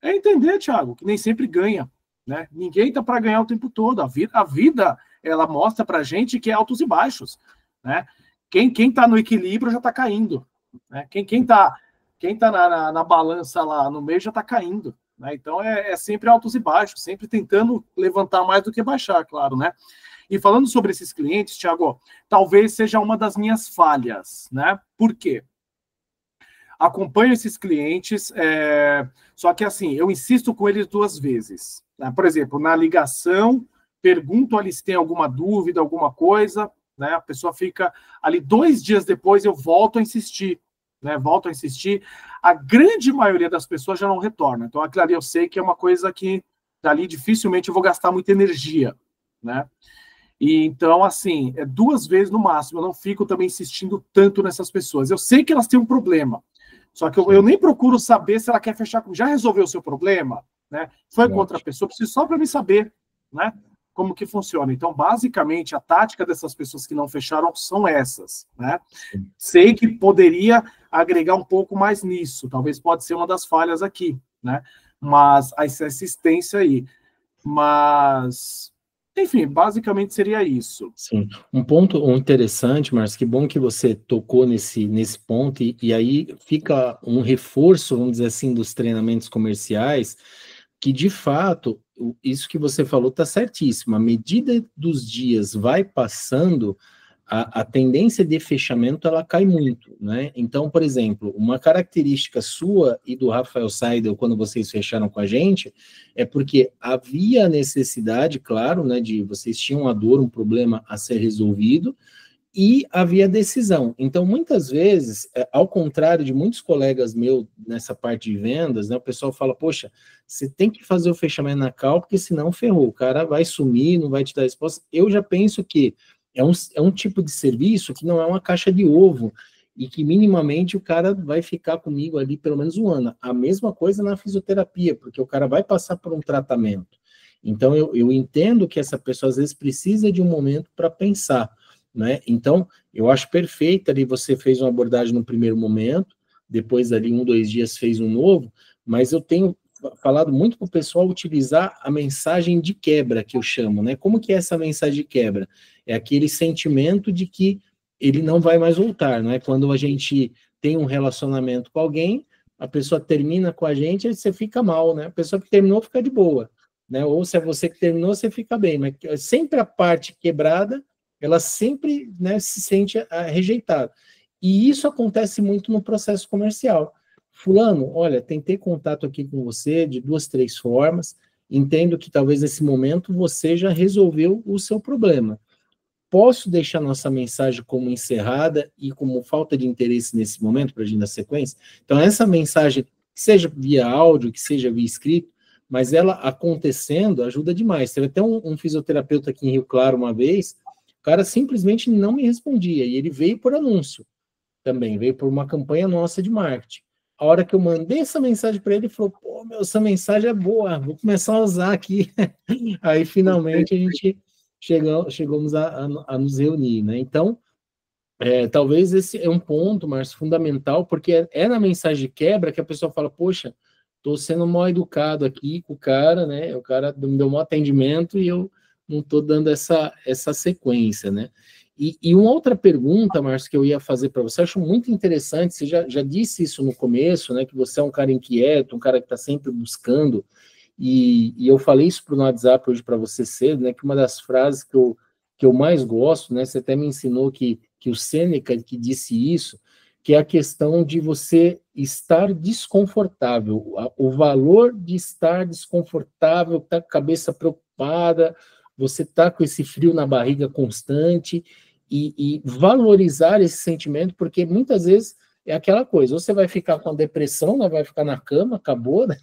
É entender, Thiago, que nem sempre ganha, né? Ninguém tá para ganhar o tempo todo. A vida, ela mostra pra gente que é altos e baixos, né? Quem tá no equilíbrio já tá caindo, né? Quem tá na balança lá no meio já tá caindo. Né? Então, é sempre altos e baixos, sempre tentando levantar mais do que baixar, claro, né? E falando sobre esses clientes, Thiago, talvez seja uma das minhas falhas, né? Por quê? acompanho esses clientes, só que assim, eu insisto com eles 2 vezes. Né? Por exemplo, na ligação, pergunto ali se tem alguma dúvida, alguma coisa, né? A pessoa fica ali 2 dias depois, eu volto a insistir, né? Volto a insistir. A grande maioria das pessoas já não retorna. Então, aquilo ali eu sei que é uma coisa que dali dificilmente eu vou gastar muita energia, né? E então, assim, 2 vezes no máximo. Eu não fico também insistindo tanto nessas pessoas. Eu sei que elas têm um problema, só que eu nem procuro saber se ela quer fechar comigo. Já resolveu o seu problema? Né? Foi com outra pessoa? Preciso só para me saber, né? Como que funciona. Então, basicamente, a tática dessas pessoas que não fecharam são essas, né? Sei que poderia agregar um pouco mais nisso. Talvez pode ser uma das falhas aqui, né? Mas essa assistência aí. Mas... Enfim, basicamente seria isso. Sim. Um ponto interessante, Marcos, que bom que você tocou nesse ponto, e aí fica um reforço, vamos dizer assim, dos treinamentos comerciais, que de fato, isso que você falou está certíssimo. À medida dos dias vai passando, a tendência de fechamento ela cai muito, né? Então, por exemplo, uma característica sua e do Rafael Seidel, quando vocês fecharam com a gente, é porque havia necessidade, claro, né, de vocês tinham uma dor, um problema a ser resolvido, e havia decisão. Então, muitas vezes, ao contrário de muitos colegas meus nessa parte de vendas, né, o pessoal fala, poxa, você tem que fazer o fechamento na call, porque senão ferrou, o cara vai sumir, não vai te dar resposta. Eu já penso que é um tipo de serviço que não é uma caixa de ovo, e que minimamente o cara vai ficar comigo ali pelo menos 1 ano. A mesma coisa na fisioterapia, porque o cara vai passar por um tratamento. Então, eu entendo que essa pessoa às vezes precisa de um momento para pensar, né? Então, eu acho perfeito ali, você fez uma abordagem no primeiro momento, depois ali 1, 2 dias fez um novo, mas eu tenho falado muito para o pessoal utilizar a mensagem de quebra, que eu chamo, né? Como que é essa mensagem de quebra? É aquele sentimento de que ele não vai mais voltar, não é? Quando a gente tem um relacionamento com alguém, a pessoa termina com a gente, aí você fica mal, né? A pessoa que terminou fica de boa, né? Ou se é você que terminou, você fica bem, mas sempre a parte quebrada, ela sempre, né, se sente rejeitada. E isso acontece muito no processo comercial. Fulano, olha, tentei contato aqui com você de 2, 3 formas, entendo que talvez nesse momento você já resolveu o seu problema. Posso deixar nossa mensagem como encerrada e como falta de interesse nesse momento para a gente dar sequência? Então, essa mensagem, que seja via áudio, que seja via escrito, mas ela acontecendo ajuda demais. Teve até um fisioterapeuta aqui em Rio Claro uma vez, o cara simplesmente não me respondia, e ele veio por anúncio também, veio por uma campanha nossa de marketing. A hora que eu mandei essa mensagem para ele, ele falou, pô, meu, essa mensagem é boa, vou começar a usar aqui. Aí, finalmente, a gente chegamos a nos reunir, né? Então, talvez esse é um ponto, Márcio, fundamental, porque é na mensagem de quebra que a pessoa fala, poxa, estou sendo mal educado aqui com o cara, né? O cara me deu um atendimento e eu não estou dando essa sequência, né? E uma outra pergunta, Márcio, que eu ia fazer para você, eu acho muito interessante, você já disse isso no começo, né? Que você é um cara inquieto, um cara que está sempre buscando, e eu falei isso no WhatsApp hoje para você cedo, né? Que uma das frases que eu mais gosto, né? Você até me ensinou que o Sêneca que disse isso, que é a questão de você estar desconfortável, o valor de estar desconfortável, estar com a cabeça preocupada, você está com esse frio na barriga constante, e valorizar esse sentimento, porque muitas vezes é aquela coisa, ou você vai ficar com a depressão, né, vai ficar na cama, acabou, né?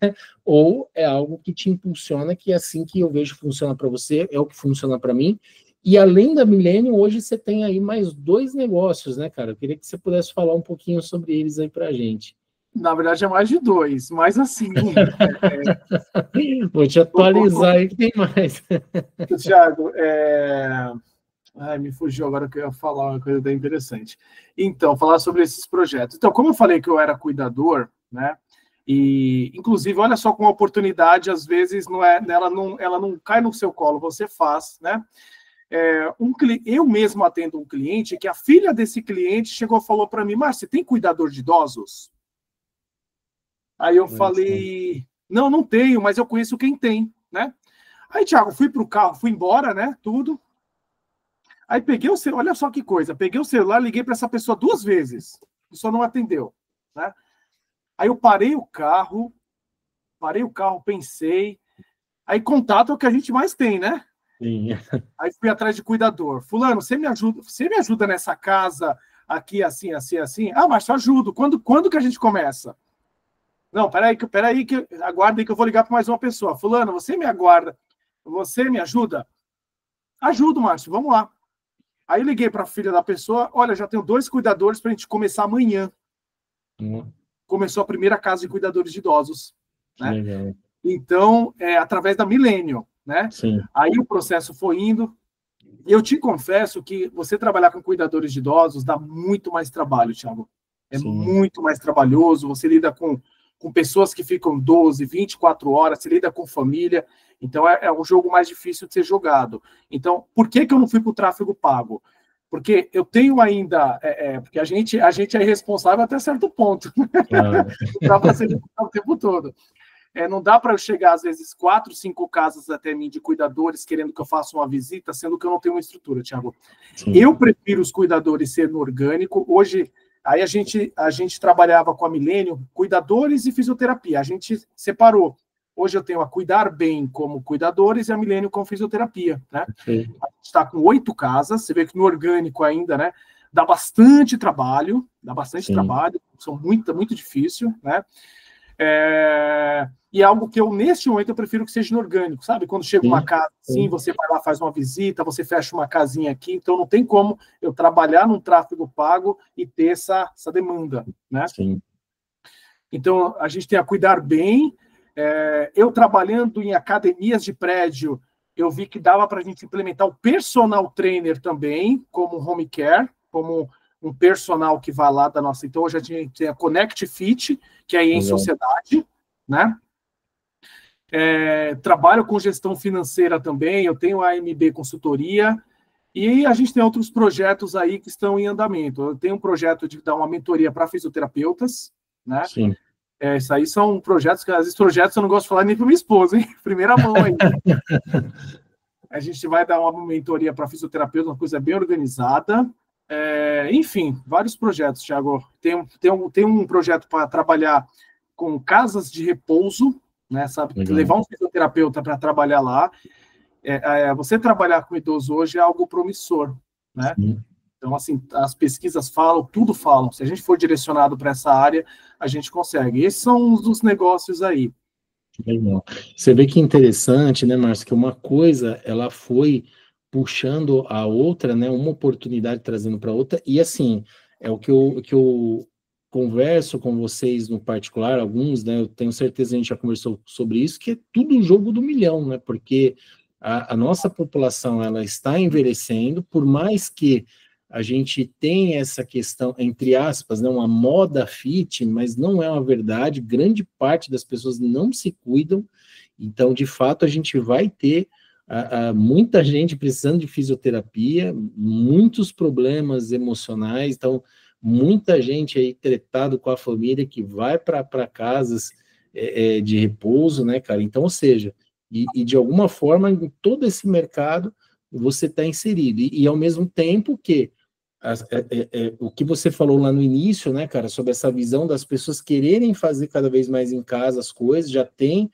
Ou é algo que te impulsiona, que é assim que eu vejo funciona para você, é o que funciona para mim. E além da Millennium, hoje você tem aí mais 2 negócios, né, cara? Eu queria que você pudesse falar um pouquinho sobre eles aí pra gente. Na verdade, é mais de 2, mas assim... Vou te atualizar aí que tem mais. Thiago, me fugiu agora que eu ia falar uma coisa bem interessante. Então, falar sobre esses projetos. Então, como eu falei que eu era cuidador, né? E, inclusive, olha só como a oportunidade, às vezes, ela não cai no seu colo, você faz, né? Eu mesmo atendo um cliente que a filha desse cliente chegou e falou para mim, Márcio, você tem cuidador de idosos? Aí eu falei, não tenho, mas eu conheço quem tem, né? Aí, Thiago, fui pro carro, fui embora, né? Tudo. Aí peguei o celular, olha só que coisa, peguei o celular, liguei para essa pessoa 2 vezes, a pessoa não atendeu, né? Aí eu parei o carro, pensei. Aí contato é o que a gente mais tem, né? Sim. Aí fui atrás de cuidador. Fulano, você me ajuda nessa casa aqui, assim, assim, assim? Ah, mas eu ajudo. Quando que a gente começa? Não, peraí, aguarda aí que eu vou ligar para mais uma pessoa. Fulano, você me aguarda. Você me ajuda? Ajudo, Márcio, vamos lá. Aí eu liguei para a filha da pessoa, olha, já tenho 2 cuidadores para a gente começar amanhã. Começou a primeira casa de cuidadores de idosos, Que né? legal. Então, através da Millennium, né? Sim. Aí o processo foi indo. Eu te confesso que você trabalhar com cuidadores de idosos dá muito mais trabalho, Thiago. É Sim. muito mais trabalhoso. Você lida com pessoas que ficam 12, 24 horas, você lida com família. Então, é um jogo mais difícil de ser jogado. Então, por que eu não fui para o tráfego pago? Porque eu tenho ainda... porque a gente é responsável até certo ponto. Claro. Não dá para ser o tempo todo. Não dá para eu chegar, às vezes, 4, 5 casas até mim de cuidadores querendo que eu faça uma visita, sendo que eu não tenho uma estrutura, Thiago. Sim. Eu prefiro os cuidadores ser no orgânico. Hoje, aí a gente trabalhava com a Millennium, cuidadores e fisioterapia. A gente separou. Hoje eu tenho a Cuidar Bem como cuidadores e a Millennium com fisioterapia, né? Sim. A gente está com 8 casas. Você vê que no orgânico ainda, né? Dá bastante trabalho, são muito difícil, né? E algo que eu, neste momento, eu prefiro que seja no orgânico, sabe? Quando chega uma casa assim, você vai lá, faz uma visita, você fecha uma casinha aqui, então não tem como eu trabalhar num tráfego pago e ter essa demanda, né? Sim. Então, a gente tem a Cuidar Bem. Eu trabalhando em academias de prédio, eu vi que dava para a gente implementar o personal trainer também, como home care, como um personal que vai lá da nossa... Então, hoje a gente tem a Connect Fit, que é aí em sociedade, né? Trabalho com gestão financeira também, eu tenho a AMB Consultoria, e a gente tem outros projetos aí que estão em andamento. Eu tenho um projeto de dar uma mentoria para fisioterapeutas, né? Sim. Isso aí são projetos que, às vezes, projetos eu não gosto de falar nem para minha esposa, hein? Primeira mão aí. A gente vai dar uma mentoria para fisioterapeuta, uma coisa bem organizada. Enfim, vários projetos, Thiago. Tem um projeto para trabalhar com casas de repouso, né? Sabe? Legal. Levar um fisioterapeuta para trabalhar lá. Você trabalhar com idoso hoje é algo promissor, né? Sim. Então, assim, as pesquisas falam, tudo falam. Se a gente for direcionado para essa área, a gente consegue. Esses são os dos negócios aí. Legal. Você vê que interessante, né, Márcio, que uma coisa, ela foi puxando a outra, né, uma oportunidade trazendo para outra, e assim, é o que eu converso com vocês no particular, alguns, né, eu tenho certeza que a gente já conversou sobre isso, que é tudo jogo do milhão, né, porque a nossa população, ela está envelhecendo, por mais que a gente tem essa questão, entre aspas, né, uma moda fit, mas não é uma verdade, grande parte das pessoas não se cuidam, então, de fato, a gente vai ter muita gente precisando de fisioterapia, muitos problemas emocionais, então, muita gente aí tretado com a família que vai para casas de repouso, né, cara? Então, ou seja, e de alguma forma, em todo esse mercado, você está inserido, e ao mesmo tempo que o que você falou lá no início, né, cara, sobre essa visão das pessoas quererem fazer cada vez mais em casa as coisas, já tem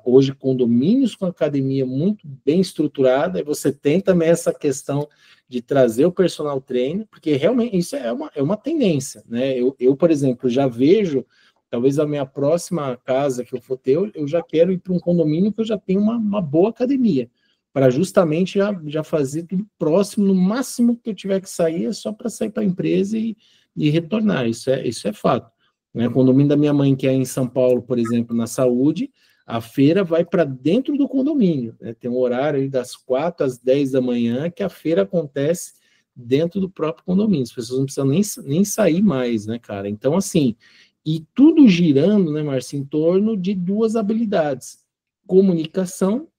hoje condomínios com academia muito bem estruturada, e você tem também essa questão de trazer o personal trainer, porque realmente isso é uma tendência, né? Eu, por exemplo, já vejo, talvez a minha próxima casa que eu for ter, eu já quero ir para um condomínio que eu já tenho uma boa academia, para justamente já fazer tudo próximo, no máximo que eu tiver que sair, é só para sair para a empresa e retornar, isso é fato. Né? O condomínio da minha mãe, que é em São Paulo, por exemplo, na saúde, a feira vai para dentro do condomínio, né? Tem um horário aí das 4 às 10 da manhã que a feira acontece dentro do próprio condomínio, as pessoas não precisam nem sair mais, né, cara? Então, assim, e tudo girando, né, Márcio, em torno de 2 habilidades, comunicação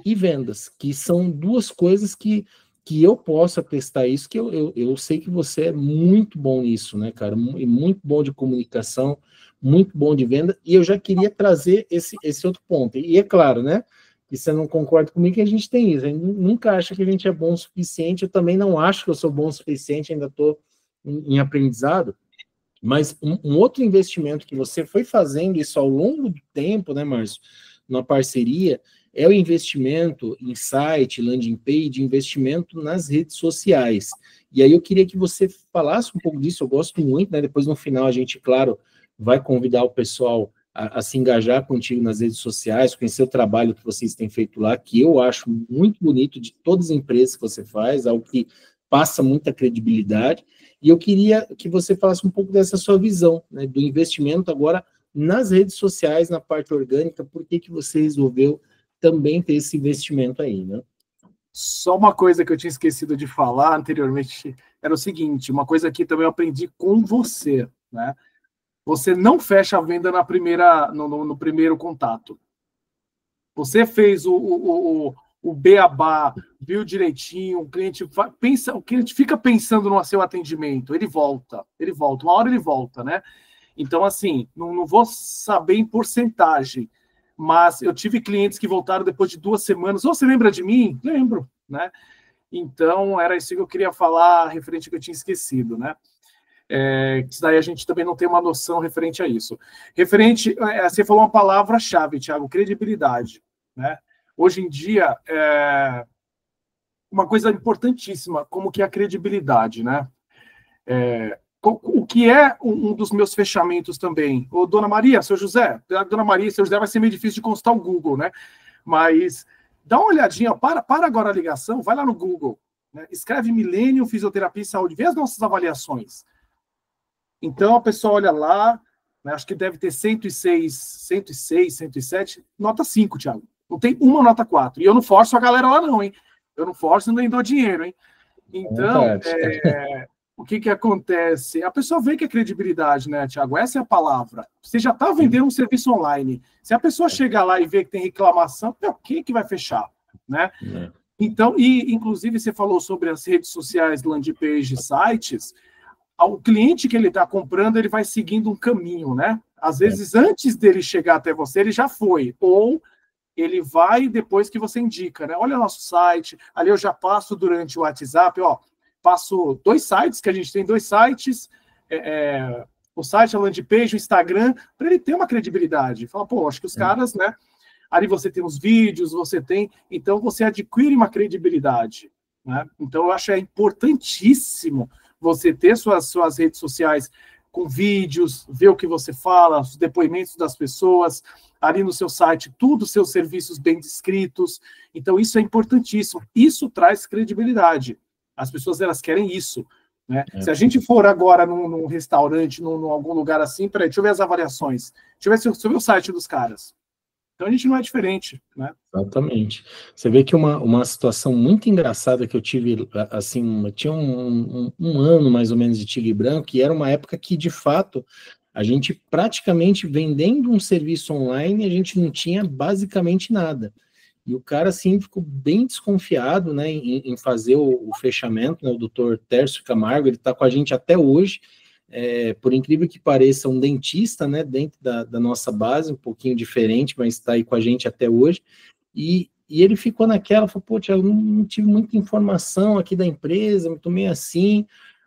e vendas, que são 2 coisas que eu posso atestar isso, que eu sei que você é muito bom nisso, né, cara, muito bom de comunicação, muito bom de venda, e eu já queria trazer esse outro ponto, e é claro, né, que você não concorda comigo que a gente tem isso, a gente nunca acha que a gente é bom o suficiente, eu também não acho que eu sou bom o suficiente, ainda estou em aprendizado, Mas um outro investimento que você foi fazendo isso ao longo do tempo, né, Márcio, na parceria, é o investimento em site, landing page, investimento nas redes sociais. E aí eu queria que você falasse um pouco disso, eu gosto muito, né? Depois no final a gente, claro, vai convidar o pessoal a se engajar contigo nas redes sociais, conhecer o trabalho que vocês têm feito lá, que eu acho muito bonito de todas as empresas que você faz, algo que passa muita credibilidade. E eu queria que você falasse um pouco dessa sua visão, né, do investimento agora nas redes sociais, na parte orgânica, por que você resolveu também ter esse investimento aí, né? Só uma coisa que eu tinha esquecido de falar anteriormente era o seguinte, uma coisa que também eu aprendi com você, né? Você não fecha a venda no primeiro contato. Você fez o beabá, viu direitinho, o cliente fica pensando no seu atendimento, ele volta, uma hora ele volta, né? Então, assim, não vou saber em porcentagem, mas eu tive clientes que voltaram depois de 2 semanas. Oh, você lembra de mim? Lembro, né? Então, era isso que eu queria falar, referente ao que eu tinha esquecido, né? Isso daí a gente também não tem uma noção referente a isso. Você falou uma palavra-chave, Thiago, credibilidade, né? Hoje em dia, uma coisa importantíssima, como que é a credibilidade, né? O que é um dos meus fechamentos também? Ô, Dona Maria, seu José, Dona Maria, seu José vai ser meio difícil de consultar o Google, né? Mas dá uma olhadinha, para agora a ligação, vai lá no Google, né? Escreve Millennium Fisioterapia e Saúde, vê as nossas avaliações. Então a pessoa olha lá, né, acho que deve ter 106, 107, nota 5, Thiago. Não tem uma nota 4. E eu não forço a galera lá não, hein? Eu não forço e nem dou dinheiro, hein? Então, o que acontece? A pessoa vê que é credibilidade, né, Thiago? Essa é a palavra. Você já está vendendo um serviço online. Se a pessoa chegar lá e ver que tem reclamação, quem que vai fechar, né? Então, inclusive você falou sobre as redes sociais, landing page, sites. O cliente que ele está comprando, ele vai seguindo um caminho, né? Às vezes, antes dele chegar até você, ele já foi. Ou ele vai depois que você indica, né? Olha o nosso site, ali eu já passo durante o WhatsApp, ó, passo 2 sites, que a gente tem 2 sites, o site, a landing page, o Instagram, para ele ter uma credibilidade. Fala, pô, acho que os caras, né? Ali você tem os vídeos, então você adquire uma credibilidade, né? Então eu acho importantíssimo você ter suas redes sociais com vídeos, ver o que você fala, os depoimentos das pessoas, ali no seu site, tudo, seus serviços bem descritos. Então, isso é importantíssimo. Isso traz credibilidade. As pessoas, elas querem isso, né? Se a gente for agora num restaurante, num algum lugar assim, peraí, deixa eu ver as avaliações. Deixa eu ver o site dos caras. Então, a gente não é diferente, né? Exatamente. Você vê que uma situação muito engraçada que eu tive, assim, tinha um ano mais ou menos de Tigre Branco, e era uma época que, de fato, a gente praticamente vendendo um serviço online, a gente não tinha basicamente nada. E o cara, assim, ficou bem desconfiado, né, em fazer o fechamento, né, o doutor Tércio Camargo, ele está com a gente até hoje, por incrível que pareça, um dentista, né, dentro da nossa base, um pouquinho diferente, mas está aí com a gente até hoje, e ele ficou naquela, falou, pô, Thiago, não tive muita informação aqui da empresa, me tomei assim,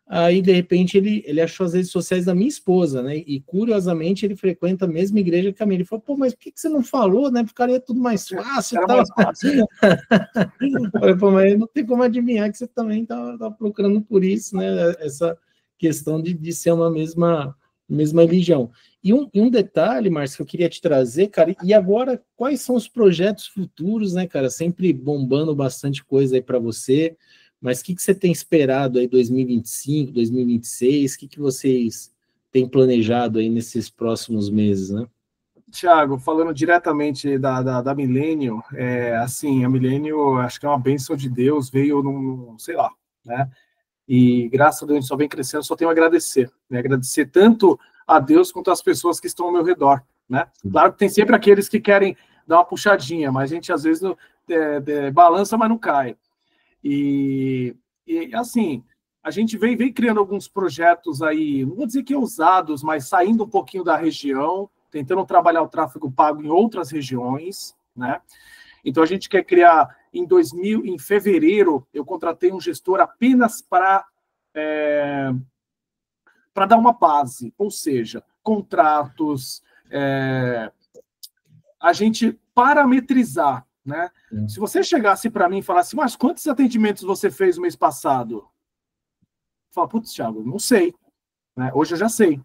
aí, de repente, ele achou as redes sociais da minha esposa, né, e curiosamente ele frequenta a mesma igreja que a minha, ele falou, pô, mas por que você não falou, né, ficaria tudo mais fácil e tal. Mais fácil. Falei, pô, mas não tem como adivinhar que você também tá procurando por isso, né, essa questão de ser uma mesma religião. E um detalhe, Márcio, que eu queria te trazer, cara, e agora, quais são os projetos futuros, né, cara, sempre bombando bastante coisa aí para você, mas o que você tem esperado aí 2025, 2026, o que vocês têm planejado aí nesses próximos meses, né? Tiago, falando diretamente da Millennium, assim, a Millennium, acho que é uma bênção de Deus, veio sei lá, né? E graças a Deus a gente só vem crescendo, só tenho a agradecer, né? Agradecer tanto a Deus quanto as pessoas que estão ao meu redor, né? Claro que tem sempre aqueles que querem dar uma puxadinha, mas a gente às vezes balança, mas não cai. E assim, a gente vem criando alguns projetos aí, não vou dizer que ousados, mas saindo um pouquinho da região, tentando trabalhar o tráfego pago em outras regiões, né? Então, a gente quer criar, em fevereiro, eu contratei um gestor apenas para para dar uma base, ou seja, contratos, a gente parametrizar, né? Se você chegasse para mim e falasse, mas quantos atendimentos você fez no mês passado? Fala, putz, Thiago, não sei. Né? Hoje eu já sei.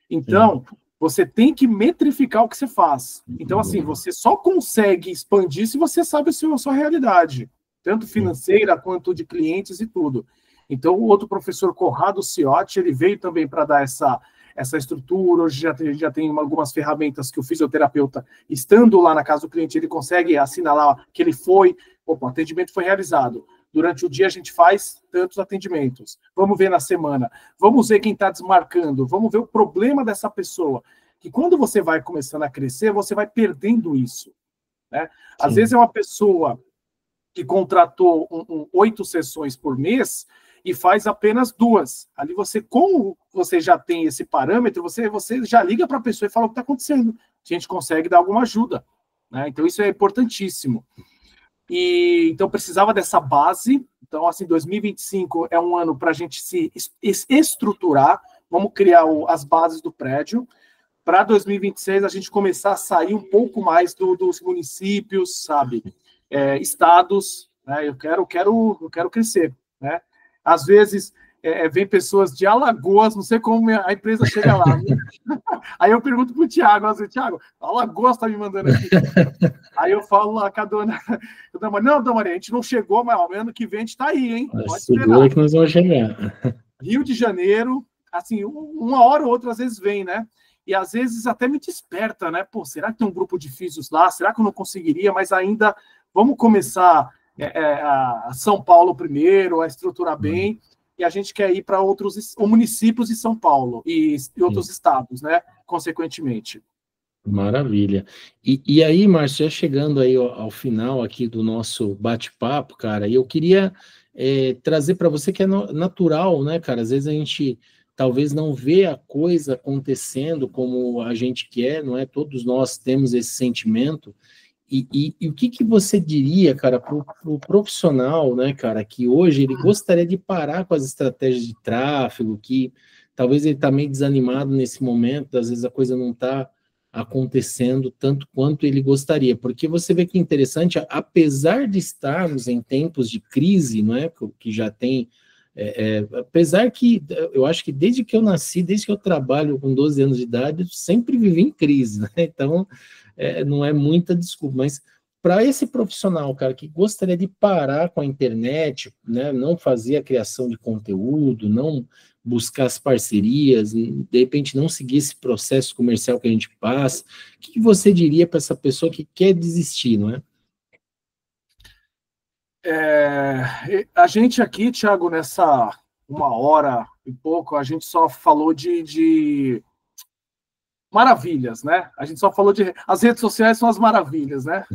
Então, você tem que metrificar o que você faz. Então, assim, você só consegue expandir se você sabe a sua realidade, tanto financeira quanto de clientes e tudo. Então, o outro professor, Corrado Ciotti, ele veio também para dar essa estrutura. Hoje já tem algumas ferramentas que o fisioterapeuta, estando lá na casa do cliente, ele consegue assinalar que ele foi, opa, o atendimento foi realizado. Durante o dia a gente faz tantos atendimentos. Vamos ver na semana. Vamos ver quem está desmarcando. Vamos ver o problema dessa pessoa. Que quando você vai começando a crescer, você vai perdendo isso. Né? Às vezes é uma pessoa que contratou 8 sessões por mês e faz apenas 2. Ali você, como você já tem esse parâmetro, você já liga para a pessoa e fala o que está acontecendo. A gente consegue dar alguma ajuda. Né? Então isso é importantíssimo. E então precisava dessa base. Então, assim, 2025 é um ano para a gente se estruturar. Vamos criar as bases do prédio. Para 2026 a gente começar a sair um pouco mais dos municípios, sabe, estados. Né? Eu quero crescer. Né? Às vezes vem pessoas de Alagoas, não sei como a empresa chega lá. Né? Aí eu pergunto para o Thiago, assim, Thiago, Alagoas está me mandando aqui. Aí eu falo lá com a dona Maria, não, dona Maria, a gente não chegou, mas ao ano que vem a gente está aí, hein? Pode segura que nós vamos chegar. Rio de Janeiro, assim, uma hora ou outra às vezes vem, né? E às vezes até me desperta, né? Pô, será que tem um grupo de físios lá? Será que eu não conseguiria? Mas ainda vamos começar a São Paulo primeiro, a estruturar bem, e a gente quer ir para outros municípios de São Paulo e outros estados, né? Consequentemente. Maravilha. E aí, Márcio, já chegando aí ao final aqui do nosso bate-papo, cara, eu queria trazer para você que é natural, né, cara? Às vezes a gente talvez não vê a coisa acontecendo como a gente quer, não é? Todos nós temos esse sentimento. E o que você diria, cara, para o profissional, né, cara, que hoje ele gostaria de parar com as estratégias de tráfego, que talvez ele está meio desanimado nesse momento, às vezes a coisa não está acontecendo tanto quanto ele gostaria, porque você vê que é interessante, apesar de estarmos em tempos de crise, não é, que já tem, apesar que eu acho que desde que eu nasci, desde que eu trabalho com 12 anos de idade, eu sempre vivi em crise, né? Então não é muita desculpa, mas para esse profissional, cara, que gostaria de parar com a internet, né, não fazer a criação de conteúdo, não buscar as parcerias, de repente não seguir esse processo comercial que a gente passa, o que você diria para essa pessoa que quer desistir, não é? A gente aqui, Thiago, nessa 1 hora e pouco, a gente só falou de maravilhas, né? A gente só falou as redes sociais são as maravilhas, né?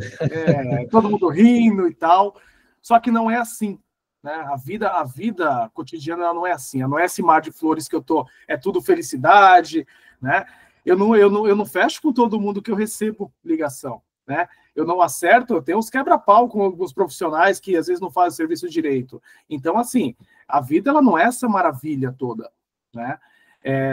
Todo mundo rindo e tal. Só que não é assim, né? A vida cotidiana ela não é assim. Ela não é esse mar de flores que eu tô. É tudo felicidade, né? Eu não fecho com todo mundo que eu recebo ligação, né? Eu não acerto. Eu tenho uns quebra-pau com alguns profissionais que às vezes não fazem o serviço direito. Então, assim, a vida ela não é essa maravilha toda, né?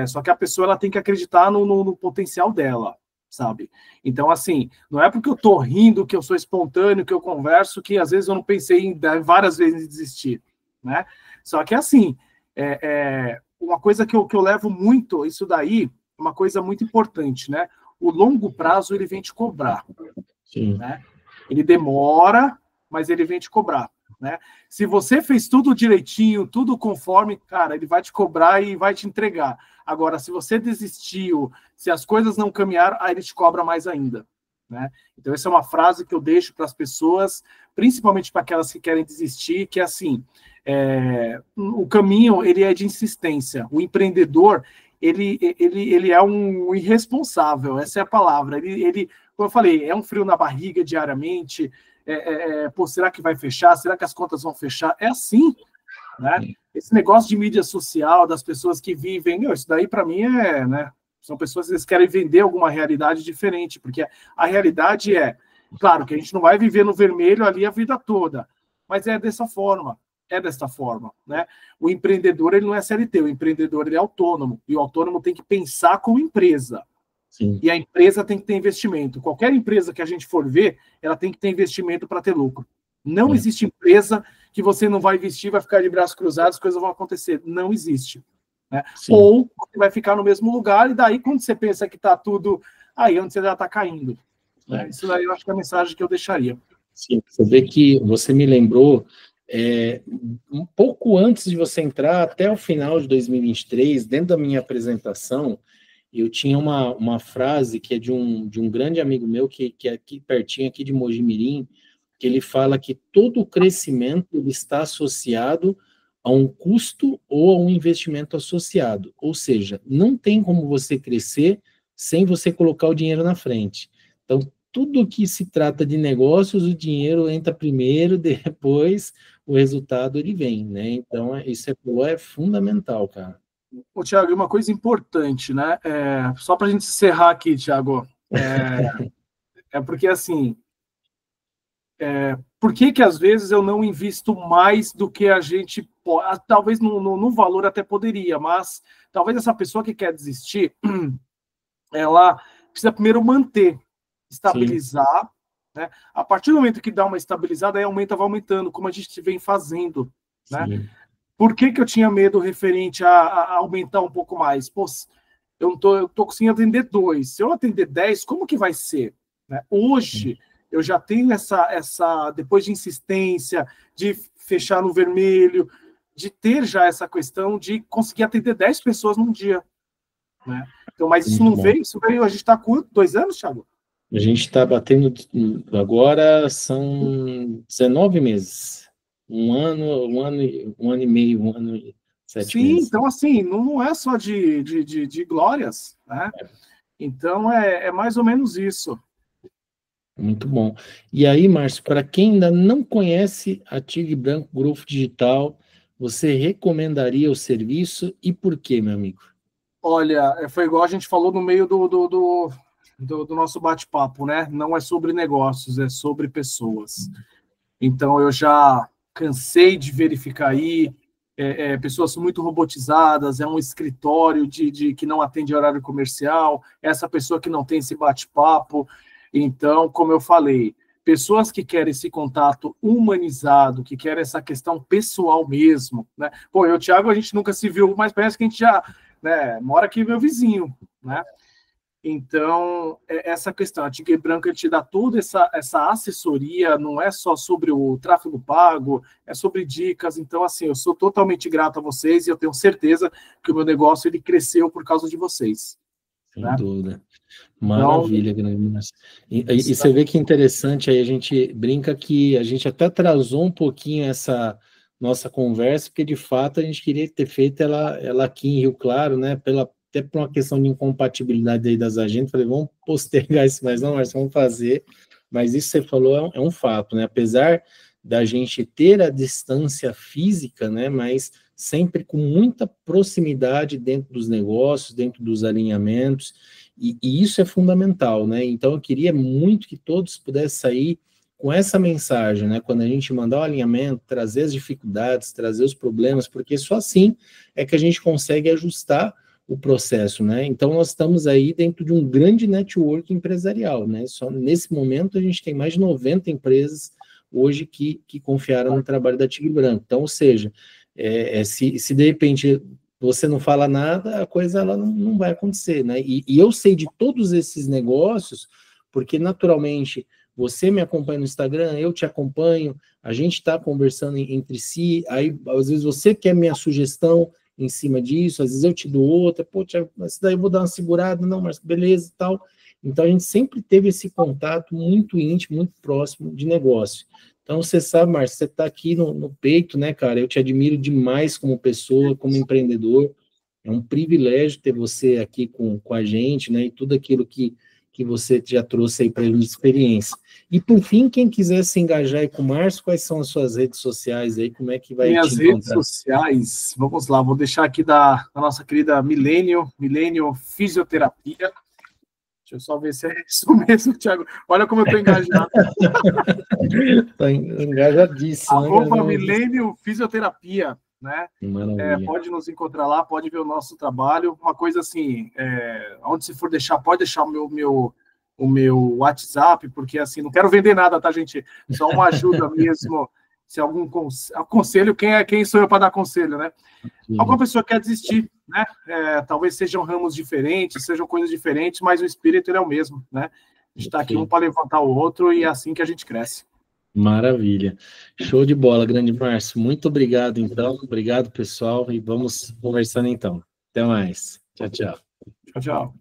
Só que a pessoa ela tem que acreditar no potencial dela, sabe? Então, assim, não é porque eu tô rindo, que eu sou espontâneo, que eu converso, que às vezes eu não pensei várias vezes em desistir, né? Só que, assim, uma coisa que eu levo muito, isso daí, uma coisa muito importante, né? O longo prazo, ele vem te cobrar, Sim. né? Ele demora, mas ele vem te cobrar. Né? Se você fez tudo direitinho, tudo conforme, cara, ele vai te cobrar e vai te entregar. Agora, se você desistiu, se as coisas não caminharam, aí ele te cobra mais ainda. Né? Então, essa é uma frase que eu deixo para as pessoas, principalmente para aquelas que querem desistir, que é assim, o caminho ele é de insistência. O empreendedor, ele é um irresponsável, essa é a palavra. Ele, como eu falei, é um frio na barriga diariamente. Pô, será que vai fechar? Será que as contas vão fechar? É assim, né? Esse negócio de mídia social, das pessoas que vivem, isso daí para mim né? São pessoas que querem vender alguma realidade diferente, porque a realidade claro que a gente não vai viver no vermelho ali a vida toda, mas é dessa forma. é desta forma, né? O empreendedor, ele não é CLT, o empreendedor, ele é autônomo, e o autônomo tem que pensar como empresa. Sim. E a empresa tem que ter investimento. Qualquer empresa que a gente for ver, ela tem que ter investimento para ter lucro. Não existe empresa que você não vai investir, vai ficar de braços cruzados, coisas vão acontecer. Não existe. Né? Ou você vai ficar no mesmo lugar, e daí, quando você pensa que está tudo aí, onde você já está caindo. Né? Isso daí eu acho que é a mensagem que eu deixaria. Sim, você vê que você me lembrou, um pouco antes de você entrar, até o final de 2023, dentro da minha apresentação, eu tinha uma frase que é de um grande amigo meu, que é aqui pertinho aqui de Mojimirim, que ele fala que todo o crescimento ele está associado a um custo ou a um investimento associado. Ou seja, não tem como você crescer sem você colocar o dinheiro na frente. Então, tudo que se trata de negócios, o dinheiro entra primeiro, depois o resultado ele vem, né? Então, isso é fundamental, cara. Ô, Thiago, uma coisa importante, né? Só para a gente encerrar aqui, Thiago, porque assim, por que às vezes eu não invisto mais do que a gente pode? Talvez no valor até poderia, mas talvez essa pessoa que quer desistir, ela precisa primeiro manter, estabilizar, né? A partir do momento que dá uma estabilizada, aí aumenta, vai aumentando, como a gente vem fazendo, né? Por que eu tinha medo referente a aumentar um pouco mais? Pô, eu tô conseguindo atender 2. Se eu atender 10, como que vai ser? Né? Hoje, eu já tenho essa, depois de insistência, de fechar no vermelho, de ter já essa questão de conseguir atender 10 pessoas num dia. Né? Então, mas isso não veio, a gente está com 2 anos, Thiago? A gente está batendo, agora são 19 meses. Um ano e meio, 1 ano e 7 meses. Sim, então assim, não é só de glórias, né? Então é mais ou menos isso. Muito bom. E aí, Márcio, para quem ainda não conhece a Tigre Branco Grupo Digital, você recomendaria o serviço e por quê, meu amigo? Olha, foi igual a gente falou no meio do nosso bate-papo, né? Não é sobre negócios, é sobre pessoas. Então, eu já cansei de verificar aí pessoas muito robotizadas, é um escritório que não atende horário comercial, essa pessoa que não tem esse bate-papo. Então, como eu falei, pessoas que querem esse contato humanizado, que querem essa questão pessoal mesmo, né? Pô, eu e o Thiago, a gente nunca se viu, mas parece que a gente já, né, mora aqui meu vizinho, né? Então, essa questão, a Tigre Branco te dá toda essa assessoria, não é só sobre o tráfego pago, é sobre dicas. Então, assim, eu sou totalmente grato a vocês e eu tenho certeza que o meu negócio ele cresceu por causa de vocês. Sem né? dúvida. Maravilha, grande Márcio. E você vê que interessante, aí a gente brinca que a gente até atrasou um pouquinho essa nossa conversa, porque de fato a gente queria ter feito ela aqui em Rio Claro, né? Até por uma questão de incompatibilidade aí das agendas, falei, vamos postergar isso, mas não, Márcio, vamos fazer. Mas isso que você falou é um fato, né? Apesar da gente ter a distância física, né? Mas sempre com muita proximidade dentro dos negócios, dentro dos alinhamentos, e isso é fundamental, né? Então eu queria muito que todos pudessem sair com essa mensagem, né? Quando a gente mandar o alinhamento, trazer as dificuldades, trazer os problemas, porque só assim é que a gente consegue ajustar o processo, né? Então nós estamos aí dentro de um grande network empresarial, né? Só nesse momento a gente tem mais de 90 empresas hoje que confiaram no trabalho da Tigre Branco. Então, ou seja, se de repente você não fala nada, a coisa ela não vai acontecer, né? E eu sei de todos esses negócios, porque naturalmente você me acompanha no Instagram, eu te acompanho, a gente está conversando entre si, aí às vezes você quer minha sugestão em cima disso, às vezes eu te dou outra, pô, essa daí eu vou dar uma segurada, não, mas beleza e tal. Então a gente sempre teve esse contato muito íntimo, muito próximo de negócio. Então, você sabe, Márcio, você está aqui no peito, né, cara? Eu te admiro demais como pessoa, como empreendedor. É um privilégio ter você aqui com a gente, né? E tudo aquilo que você já trouxe aí para ele de experiência. E, por fim, quem quiser se engajar aí com o Márcio, quais são as suas redes sociais aí? Como é que vai Minhas te encontrar? Redes sociais, vamos lá, vou deixar aqui da nossa querida Milênio Fisioterapia. Deixa Deixa eu só ver se é isso mesmo, Thiago. Olha como eu estou engajado. Está engajadíssimo. @Milênio Fisioterapia, né? Pode nos encontrar lá, pode ver o nosso trabalho. Uma coisa assim, onde se for deixar, pode deixar o meu WhatsApp, porque assim, não quero vender nada, tá, gente? Só uma ajuda mesmo. Se algum conselho, quem sou eu para dar conselho, né? Sim. Alguma pessoa quer desistir, né? Talvez sejam ramos diferentes, sejam coisas diferentes, mas o espírito ele é o mesmo, né? A gente está aqui um para levantar o outro e é assim que a gente cresce. Maravilha. Show de bola, grande Márcio. Muito obrigado, então. Obrigado, pessoal. E vamos conversando, então. Até mais. Tchau, tchau. Tchau, tchau.